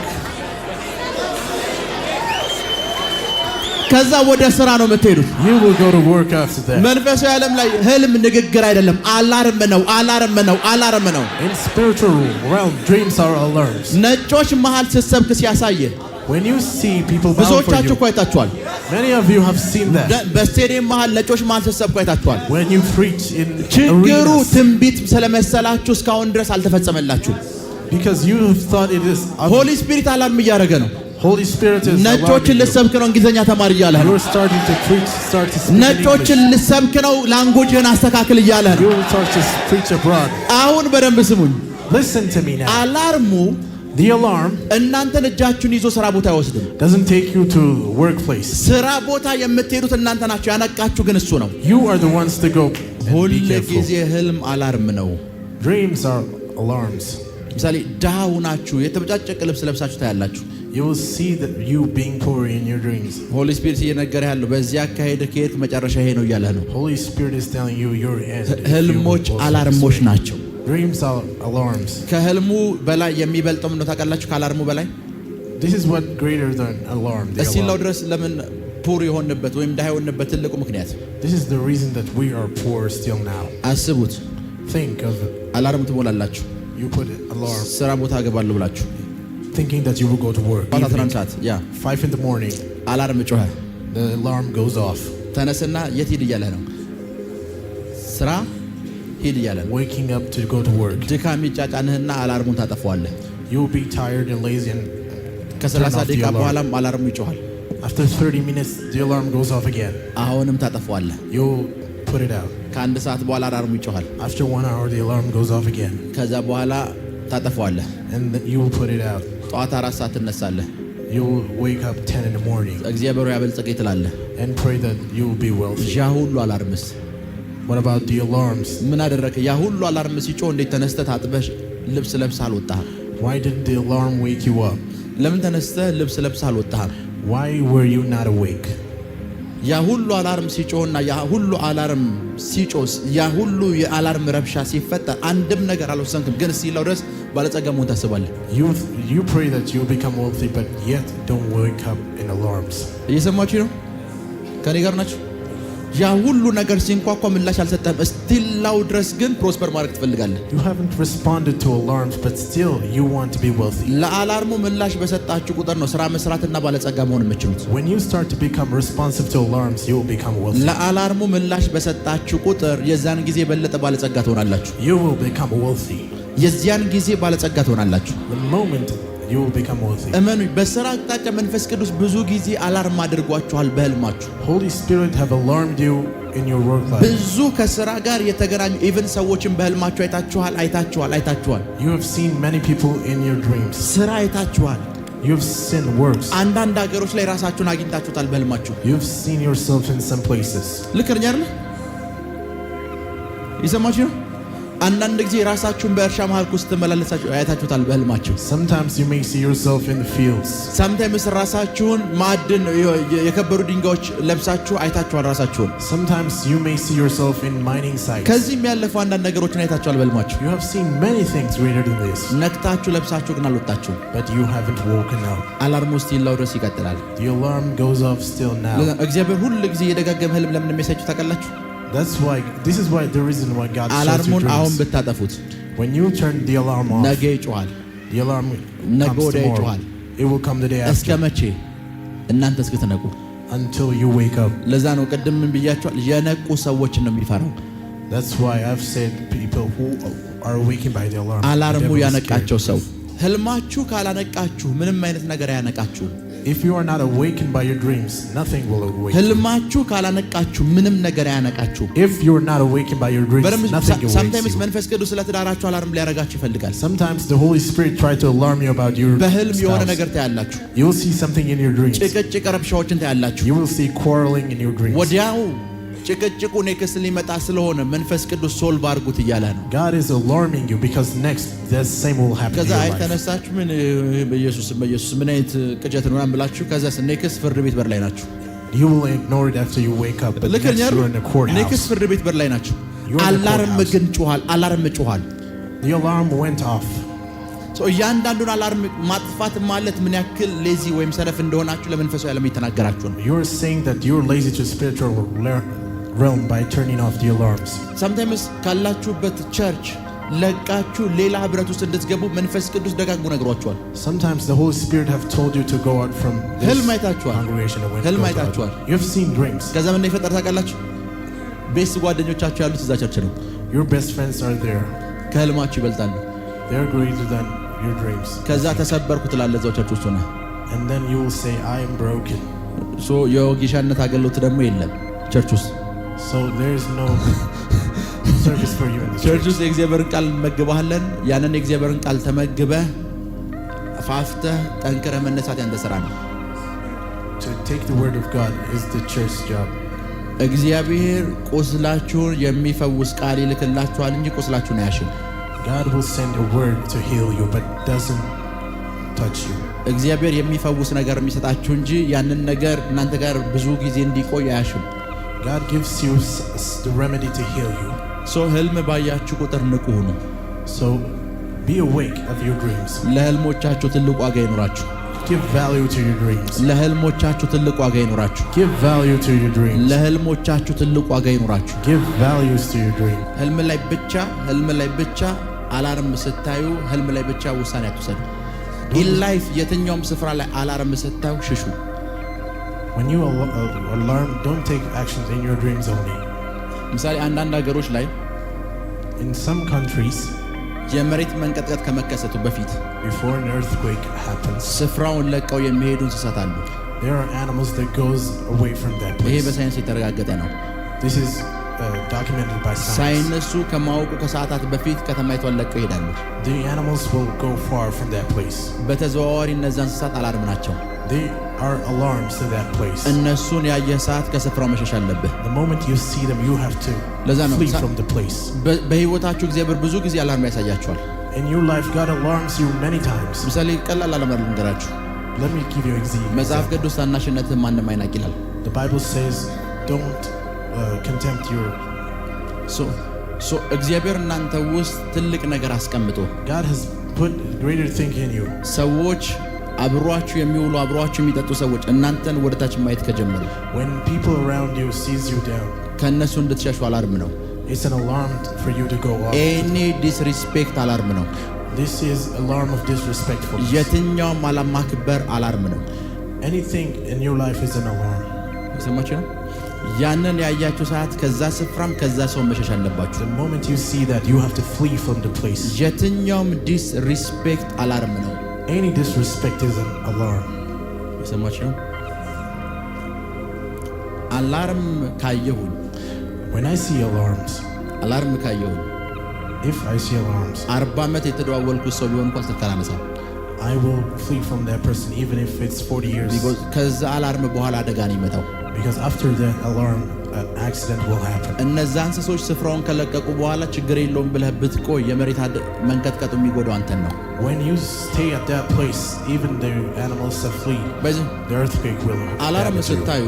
ከዛ ወደ ስራ ነው የምትሄዱት። You will go to work after that. መንፈሳዊ ዓለም ላይ ህልም ንግግር አይደለም፣ አላርም ነው። አላርም ነው። In spiritual realm, dreams are alarms. ነጮች መሃል ስትሰብክ ሲያሳየ When you see people bow for ብዙዎቻችሁ you, እኮ አይታችኋል። many of you have seen that. በስቴዲየም መሃል ነጮች መሃል ስትሰብኩ አይታችኋል። When you preach in ችግሩ arenas, ትንቢት ስለመሰላችሁ እስካሁን ድረስ አልተፈጸመላችሁ። because you have thought it is ሆሊ ስፒሪት አላርም እያደረገ ነው። Holy Spirit is ነጮችን alarming you. ልሰብክ ነው፣ እንግሊዝኛ ተማር እያለህ ነው። You're starting to preach, start to speak in ነጮችን English. ልሰብክ ነው፣ ላንጉጅህን አስተካክል እያለህ ነው። You will start to preach abroad. አሁን በደንብ ስሙኝ። Listen to me now. አላርሙ The alarm እናንተን እጃችሁን ይዞ ስራ ቦታ አይወስድም። doesn't take you to workplace. ስራ ቦታ የምትሄዱት እናንተ ናችሁ። ያነቃችሁ ግን እሱ ነው። You are the ones to go and ሁል be careful. ጊዜ ህልም አላርም ነው። Dreams are alarms. ምሳሌ ድሃው ናችሁ፣ የተበጫጨቀ ልብስ ለብሳችሁ ታያላችሁ። You will see that you being poor in your dreams. ሆሊ ስፒሪት እየነገረ ያለው በዚያ አካሄድ ከሄድክ መጨረሻ ይሄ ነው እያለህ ነው። Holy Spirit is telling you your end. if you ህልሞች go አላርሞች this way. ናቸው። Dreams are alarms. ከህልሙ በላይ የሚበልጠው ምን ነው ታውቃላችሁ? ከአላርሙ በላይ This is what greater than alarm. The እስቲላው alarm. ድረስ ለምን ፑር የሆንበት ወይም ድሃ የሆንበት ትልቁ ምክንያት This is the reason that we are poor still now. አስቡት። Think of it. አላርም ትሞላላችሁ፣ You put an alarm ስራ ቦታ እገባለሁ ብላችሁ thinking that you will go to work. ማታ Evening, 11 ሰዓት ያ 5 in the morning, አላርም ጮኸ። the alarm goes off. ተነስና የት ሂድ እያለህ ነው? ስራ ሂድ እያለህ ነው። Waking up to go to work. ድካም ይጫጫንህና አላርሙን ታጠፈዋለህ። You'll be tired and lazy and ከ30 turn off the ደቂቃ alarm. በኋላም አላርሙ ይጮኻል። After 30 minutes, the alarm goes off again. አሁንም ታጠፈዋለህ። You'll put it out. ከአንድ ሰዓት በኋላ አላርሙ ይጮኻል። After 1 hour, the alarm goes off again. ከዛ በኋላ ታጠፈዋለህ። And you'll put it out. ጠዋት 4 ሰዓት ትነሳለህ። You'll wake up 10 in the morning እግዚአብሔር ያበልጽግህ ትላለህ። and pray that you'll be wealthy. ያ ሁሉ አላርምስ What about the alarms? ምን አደረከ? ያ ሁሉ አላርም ሲጮህ እንዴት ተነስተህ ታጥበህ ልብስ ለብሰህ አልወጣህም? Why didn't the alarm wake you up? ለምን ተነስተህ ልብስ ለብሰህ አልወጣህም? Why were you not awake? ያ ሁሉ አላርም ሲጮህና ያ ሁሉ አላርም ሲጮህ ያ ሁሉ የአላርም ረብሻ ሲፈጠር አንድም ነገር አልወሰንክም፣ ግን ሲለው ድረስ ባለጸጋ መሆን ታስባለህ። You pray that you'll become wealthy, but yet don't wake up in alarms. እየሰማችሁ ነው? ከኔ ጋር ናችሁ? ያ ሁሉ ነገር ሲንኳኳ ምላሽ አልሰጠህም። እስቲላው ድረስ ግን ፕሮስፐር ማድረግ ትፈልጋለህ። You haven't responded to alarms, but still you want to be wealthy. ለአላርሙ ምላሽ በሰጣችሁ ቁጥር ነው ስራ መስራትና ባለጸጋ መሆን የምትችሉት። When you start to become responsive to alarms, you will become wealthy. ለአላርሙ ምላሽ በሰጣችሁ ቁጥር የዛን ጊዜ የበለጠ ባለጸጋ ትሆናላችሁ። You will become wealthy. የዚያን ጊዜ ባለጸጋ ትሆናላችሁ። The moment you will become wealthy. እመኑኝ፣ በስራ አቅጣጫ መንፈስ ቅዱስ ብዙ ጊዜ አላርም አድርጓችኋል በህልማችሁ። Holy Spirit have alarmed you in your work life. ብዙ ከስራ ጋር የተገናኙ ኢቭን ሰዎችን በህልማችሁ አይታችኋል። You have seen many people in your dreams. ስራ አይታችኋል። You have seen works. አንዳንድ ሀገሮች ላይ ራሳችሁን አግኝታችሁታል በህልማችሁ። You have seen yourself in some places. ልክ ነኝ አይደል? ይሰማችሁ ነው? አንዳንድ ጊዜ ራሳችሁን በእርሻ መሃል ውስጥ ተመላለሳችሁ አይታችሁታል በህልማችሁ። Sometimes you may see yourself in the fields. Sometimes ራሳችሁን ማዕድን የከበሩ ድንጋዮች ለብሳችሁ አይታችኋል ራሳችሁን። Sometimes you may see yourself in mining sites. ከዚህም ያለፈ አንዳንድ ነገሮችን አይታችኋል በህልማችሁ። You have seen many things greater than this. ነቅታችሁ ለብሳችሁ ግን አልወጣችሁም። But you haven't woken up. አላርሙ ስቲል ድረስ ይቀጥላል። The alarm goes off still now. እግዚአብሔር ሁሉ ጊዜ የደጋገመ ህልም ለምን እንደሚሰጣችሁ ታውቃላችሁ? This is why the reason why God shows you አላርሙን አሁን dreams. ብታጠፉት When you turn the alarm off, ነገ ይጮሃል። the alarm ነገ comes ወዲያ tomorrow. ይጮሃል። It will come the day እስከ after መቼ? እናንተ እስክትነቁ። until you wake up. ለዛ ነው ቅድም ምን ብያችኋል? የነቁ ሰዎችን ነው የሚፈራው። That's why I've said people who are awakened by the alarm. አላርሙ the devil is ያነቃቸው scared. ሰው። ህልማችሁ ካላነቃችሁ ምንም አይነት ነገር አያነቃችሁ። If you are not awakened by your dreams, nothing will awaken. ህልማችሁ ካላነቃችሁ ምንም ነገር አያነቃችሁ። If you are not awakened by your dreams, nothing awakes sometimes you. መንፈስ ቅዱስ ስለ ትዳራችሁ አላርም ሊያረጋችሁ ይፈልጋል። Sometimes the Holy Spirit tries to alarm you about your በህልም የሆነ spouse. ነገር ታያላችሁ። You will see something in your dreams. ጭቅጭቅ ረብሻዎችን ታያላችሁ። You will see quarreling in your dreams. ወዲያው ጭቅጭቁ ኔክስት ሊመጣ ስለሆነ መንፈስ ቅዱስ ሶልቭ አድርጉት እያለ ነው። God is alarming you because next the same will happen in ከዛ your አይ life. ተነሳችሁ ምን በኢየሱስ ምን አይነት ቅጀት ነው ብላችሁ ከዛ ኔክስት ፍርድ ቤት በር ላይ ናችሁ። You will ignore it after you wake up, but next you're in the courthouse. ኔክስት ፍርድ ቤት በር ላይ ናችሁ። You're in the አላርም courthouse. ግን ጮሃል። አላርም ጮሃል። The alarm went off. እያንዳንዱን አላርም ማጥፋት ማለት ምን ያክል ሌዚ ወይም ሰነፍ እንደሆናችሁ ለመንፈሳዊ ዓለም እየተናገራችሁ ነው። You're saying that you're lazy to spiritual realm by turning off the alarms. sometimes ካላችሁበት ቸርች ለቃችሁ ሌላ ህብረት ውስጥ እንድትገቡ መንፈስ ቅዱስ ደጋግሞ ነግሯችኋል። Sometimes the Holy Spirit have told you to go out from this ህልም አይታችኋል። congregation and went ህልም to አይታችኋል። God. You've seen dreams. ከዛ ምን ይፈጠር ታውቃላችሁ? ቤስት ጓደኞቻችሁ ያሉት እዛ ቸርች ነው። Your best friends are there. ከህልማችሁ ይበልጣሉ። They're greater than your dreams. ከዛ ተሰበርኩ ትላለህ እዛው ቸርች ውስጥ ሆነ። And then you will say, I am broken. የወጌሻነት አገልግሎት ደግሞ የለም ቸርች ውስጥ። So there's no service for you in the ቸርች church. ውስጥ የእግዚአብሔርን ቃል እንመግባለን። ያንን የእግዚአብሔርን ቃል ተመግበህ ፋፍተህ ጠንክረህ መነሳት ያንተ ስራ ነው። To take the word of God is the church's job. እግዚአብሔር ቁስላችሁን የሚፈውስ ቃል ይልክላችኋል እንጂ ቁስላችሁን አያሽም። God will send a word to heal you, but doesn't touch you. እግዚአብሔር የሚፈውስ ነገር የሚሰጣችሁ እንጂ ያንን ነገር እናንተ ጋር ብዙ ጊዜ እንዲቆይ አያሽም። God gives you the remedy to heal you. ህልም ባያችሁ ቁጥር ንቁ ሁኑ። So be awake of your dreams. ለህልሞቻችሁ ትልቅ ዋጋ ይኖራችሁ። Give value to your dreams. ለህልሞቻችሁ ትልቅ ዋጋ ይኖራችሁ። Give value to your dreams. ለህልሞቻችሁ ትልቅ ዋጋ ይኖራችሁ። Give values to your dream. ህልም ላይ ብቻ አላርም ስታዩ ህልም ላይ ብቻ ውሳኔ አትወስኑ። ኢን ላይፍ የትኛውም ስፍራ ላይ አላርም ስታዩ ሽሹ። When you alarm, don't take actions in your dreams only. ምሳሌ አንዳንድ ሀገሮች ላይ In some countries, የመሬት መንቀጥቀጥ ከመከሰቱ በፊት before an earthquake happens, ስፍራውን ለቀው የሚሄዱ እንስሳት አሉ። there are animals that goes away from that ይሄ place. በሳይንስ የተረጋገጠ ነው። This is documented by science. ሳይንሱ ከማወቁ ከሰዓታት በፊት ከተማይቷን ለቀው ይሄዳሉ። The animals will go far from that place. በተዘዋዋሪ እነዛ እንስሳት አላርም ናቸው። They are alarms to that place. እነሱን ያየህ ሰዓት ከስፍራው መሸሽ አለብህ። The moment you see them, you have to ለዛ ነው flee from the place. በህይወታችሁ እግዚአብሔር ብዙ ጊዜ አላርም ያሳያችኋል። In your life, God alarms you many times. ምሳሌ ቀላል አላርም ልንገራችሁ። Let me give you an example. መጽሐፍ ቅዱስ ታናሽነትህን ማንም አይናቅ ይላል። The Bible says, don't contempt your... እግዚአብሔር እናንተ ውስጥ ትልቅ ነገር አስቀምጦ God has put greater thing in you. ሰዎች አብሯችሁ የሚውሉ አብሯችሁ የሚጠጡ ሰዎች እናንተን ወደታች ማየት ከጀመሩ When people around you sees you down, ከነሱ እንድትሸሹ አላርም ነው። it's an alarm for you to go off. ኤኒ ዲስሪስፔክት አላርም ነው። This is alarm of disrespectfulness. የትኛውም አለማክበር አላርም ነው። Anything in your life is an alarm. ሰማችሁ ነው? ያንን ያያችሁ ሰዓት ከዛ ስፍራም ከዛ ሰው መሸሽ አለባችሁ። The moment you see that, you have to flee from the place. የትኛውም ዲስሪስፔክት አላርም ነው። Any disrespect is an alarm. ሰማችሁ ነው? አላርም ካየሁኝ When I see alarms, አላርም ካየሁ if I see alarms, 40 ዓመት የተደዋወልኩት ሰው ቢሆን እንኳን ስልክ አላነሳም። I will flee from that person even if it's 40 years. Because ከዛ አላርም በኋላ አደጋ ነው የሚመጣው። Because after that alarm, an accident will happen. እነዛ እንስሶች ስፍራውን ከለቀቁ በኋላ ችግር የለውም ብለህ ብትቆይ የመሬት መንቀጥቀጡ የሚጎዳው አንተን ነው። When you stay at that place, even the animals that flee, the earthquake will happen. አላርም ስታዩ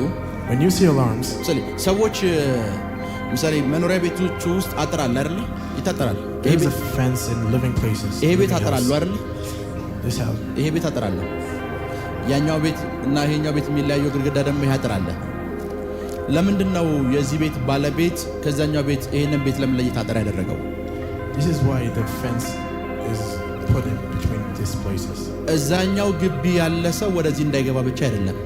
when you see alarms, ሰዎች ምሳሌ መኖሪያ ቤቶች ውስጥ አጥር አለ አይደል? ይታጠራል። there's a fence in living places. ይሄ ቤት አጥር አለ አይደል? This house. ይሄ ቤት አጥር አለ። ያኛው ቤት እና ይሄኛው ቤት የሚለያየው ግድግዳ ደግሞ ይሄ አጥር አለ። ለምንድን ነው የዚህ ቤት ባለቤት ከዛኛው ቤት ይሄንን ቤት ለምን ለይታ አጥር ያደረገው? This is why the fence is put in between these places. እዛኛው ግቢ ያለ ሰው ወደዚህ እንዳይገባ ብቻ አይደለም።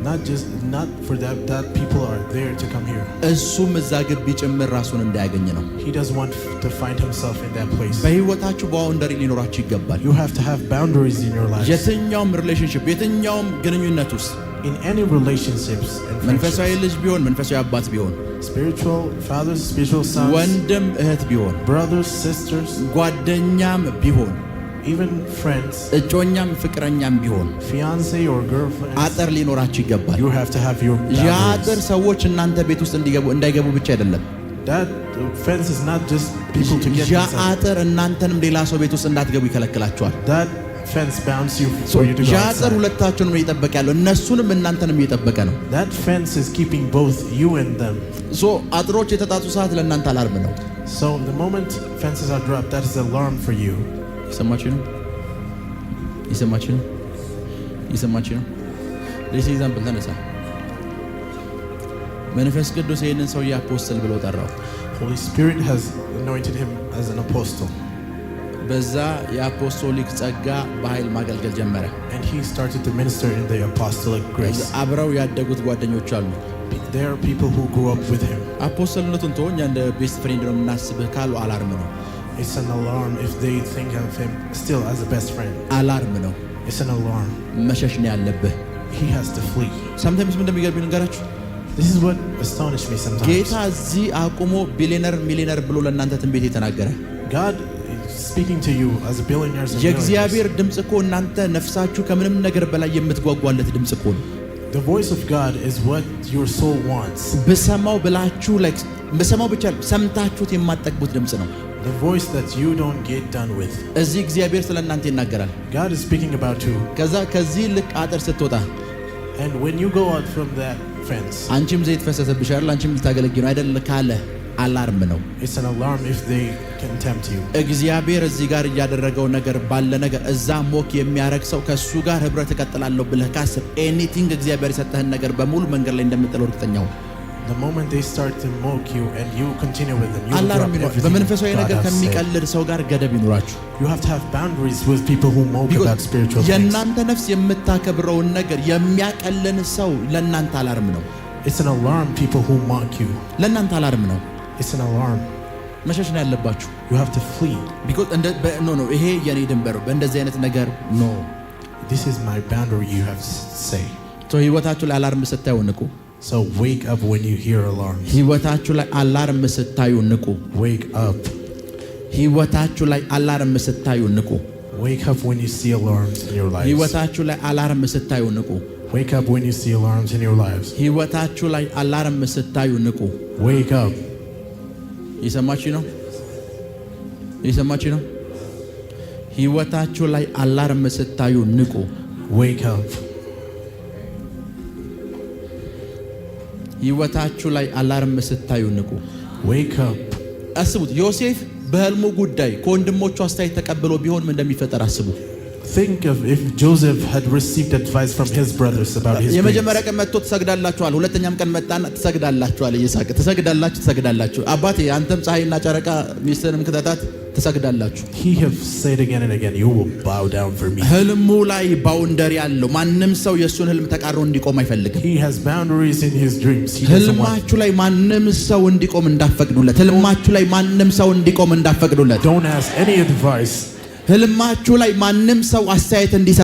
Not for that people are there to come here. እሱም እዛ ግቢ ጭምር ራሱን እንዳያገኝ ነው። He doesn't want to find himself in that place. በህይወታችሁ ባውንደሪ ሊኖራችሁ ይገባል። You have to have boundaries in your life. የትኛውም ሪሌሽንሺፕ የትኛውም ግንኙነት ውስጥ in any relationships and መንፈሳዊ ልጅ ቢሆን መንፈሳዊ አባት ቢሆን spiritual fathers, spiritual sons, ወንድም እህት ቢሆን brothers, sisters, ጓደኛም ቢሆን even friends, እጮኛም ፍቅረኛም ቢሆን fiancé or girlfriend, አጥር ሊኖራችሁ ይገባል። you have to have your boundaries. ያ አጥር ሰዎች እናንተ ቤት ውስጥ እንዳይገቡ ብቻ አይደለም። that fence is not just people to get ያ inside. አጥር እናንተንም ሌላ ሰው ቤት ውስጥ እንዳትገቡ ይከለክላችኋል። that fence bounds you for you to go ያ አጥር outside. ሁለታችሁንም እየጠበቀ ያለው እነሱንም እናንተንም እየጠበቀ ነው። that fence is keeping both you and them. አጥሮች የተጣጡ ሰዓት ለእናንተ አላርም ነው። So the moment fences are dropped, that is alarm for you. ይሰማችሁ ነው? ይሰማችሁ ነው? ይሰማችሁ ነው? ለዚህ ኤግዛምፕል ተነሳ። መንፈስ ቅዱስ ይሄንን ሰው አፖስትል ብሎ ጠራው። Holy Spirit has anointed him as an apostle. በዛ የአፖስቶሊክ ጸጋ በኃይል ማገልገል ጀመረ። And he started to minister in the apostolic grace. አብረው ያደጉት ጓደኞች አሉ። There are people who grew up with him. አፖስትልነቱን ተወኝ እንደ ቤስት ፍሬንድ ነው የምናስብህ ካሉ አላርም ነው። It's an alarm if they think of him still as a best friend. አላርም ነው። It's an alarm. መሸሽ ነው ያለብህ። He has to flee. sometimes ምን እንደሚገርም ልንገራችሁ። This is what astonished me sometimes. ጌታ እዚህ አቁሞ ቢሊየነር ሚሊየነር ብሎ ለእናንተ ትንቢት የተናገረ God is speaking to you as a billionaire. የእግዚአብሔር ድምጽ እኮ እናንተ ነፍሳችሁ ከምንም ነገር በላይ የምትጓጓለት ድምጽ እኮ ነው። The voice of God is what your soul wants. በሰማው ብላችሁ like በሰማው ብቻ ሰምታችሁት የማትጠግቡት ድምጽ ነው። The voice that you don't get done with. እዚህ እግዚአብሔር ስለእናንተ ይናገራል። God is speaking about you. ከዚህ ልክ አጥር ስትወጣ And when you go out from that fence, አንቺም ዘይት ፈሰሰብሽ አይደል? አንቺም ልታገለግዪ ነው አይደል? ካለ አላርም ነው። it's an alarm if they can tempt you. እግዚአብሔር እዚህ ጋር እያደረገው ነገር ባለ ነገር እዛ ሞክ የሚያረግ ሰው ከሱ ጋር ህብረት እቀጥላለሁ ብለህ ካስብ ኤኒቲንግ እግዚአብሔር የሰጠህን ነገር በሙሉ መንገድ ላይ እንደምጥለው እርግጠኛ ሁን። The moment they start to mock you and you continue with them, you አላርም ይኖር። በመንፈሳዊ ነገር ከሚቀልድ ሰው ጋር ገደብ ይኖራችሁ። You have to have boundaries with people who mock about spiritual things. የእናንተ ነፍስ የምታከብረውን ነገር የሚያቀልን ሰው ለእናንተ አላርም ነው። It's an alarm people who mock you. ለእናንተ አላርም ነው። It's an alarm. መሸሽ ነው ያለባችሁ። You have to flee. because no ይሄ የኔ ድንበር በእንደዚህ አይነት ነገር no. This is my boundary, you have to say. ህይወታችሁ ላይ አላርም ስታዩ ንቁ። So wake up when you hear alarms. ህይወታችሁ ላይ አላርም ስታዩ ንቁ። Wake up. ህይወታችሁ ላይ አላርም ስታዩ ንቁ። Wake up when you see alarms in your lives. ህይወታችሁ ላይ አላርም ስታዩ ንቁ። Wake up when you see alarms in your lives. ህይወታችሁ ላይ አላርም ስታዩ ንቁ። Wake up. ይሰማችሁ ነው? ይሰማችሁ ነው? ህይወታችሁ ላይ አላርም ስታዩ ንቁ። Wake up. ህይወታችሁ ላይ አላርም ስታዩ ንቁ። Wake up. አስቡት፣ ዮሴፍ በህልሙ ጉዳይ ከወንድሞቹ አስተያየት ተቀብሎ ቢሆን ምን እንደሚፈጠር አስቡ። Think of if Joseph had received advice from his brothers about his dreams. የመጀመሪያ ቀን መጥቶ ትሰግዳላችኋል፣ ሁለተኛም ቀን መጣና ትሰግዳላችኋል። እየሳቀ ትሰግዳላችሁ። አባቴ አንተም ፀሐይና ጨረቃ ሚስትህንም ክተታት ትሰግዳላችሁ። He have said again and again, you will bow down for me. ህልሙ ላይ ባውንደሪ ያለው ማንም ሰው የሱን ህልም ተቃርኖ እንዲቆም አይፈልግም። He has boundaries in his dreams. He doesn't want. ህልማችሁ ላይ ማንም ሰው እንዲቆም እንዳፈቅዱለት። ህልማችሁ ላይ ማንም ሰው እንዲቆም እንዳፈቅዱለት። Don't ask any advice. ህልማችሁ ላይ ማንም ሰው አስተያየት እንዲሰጥ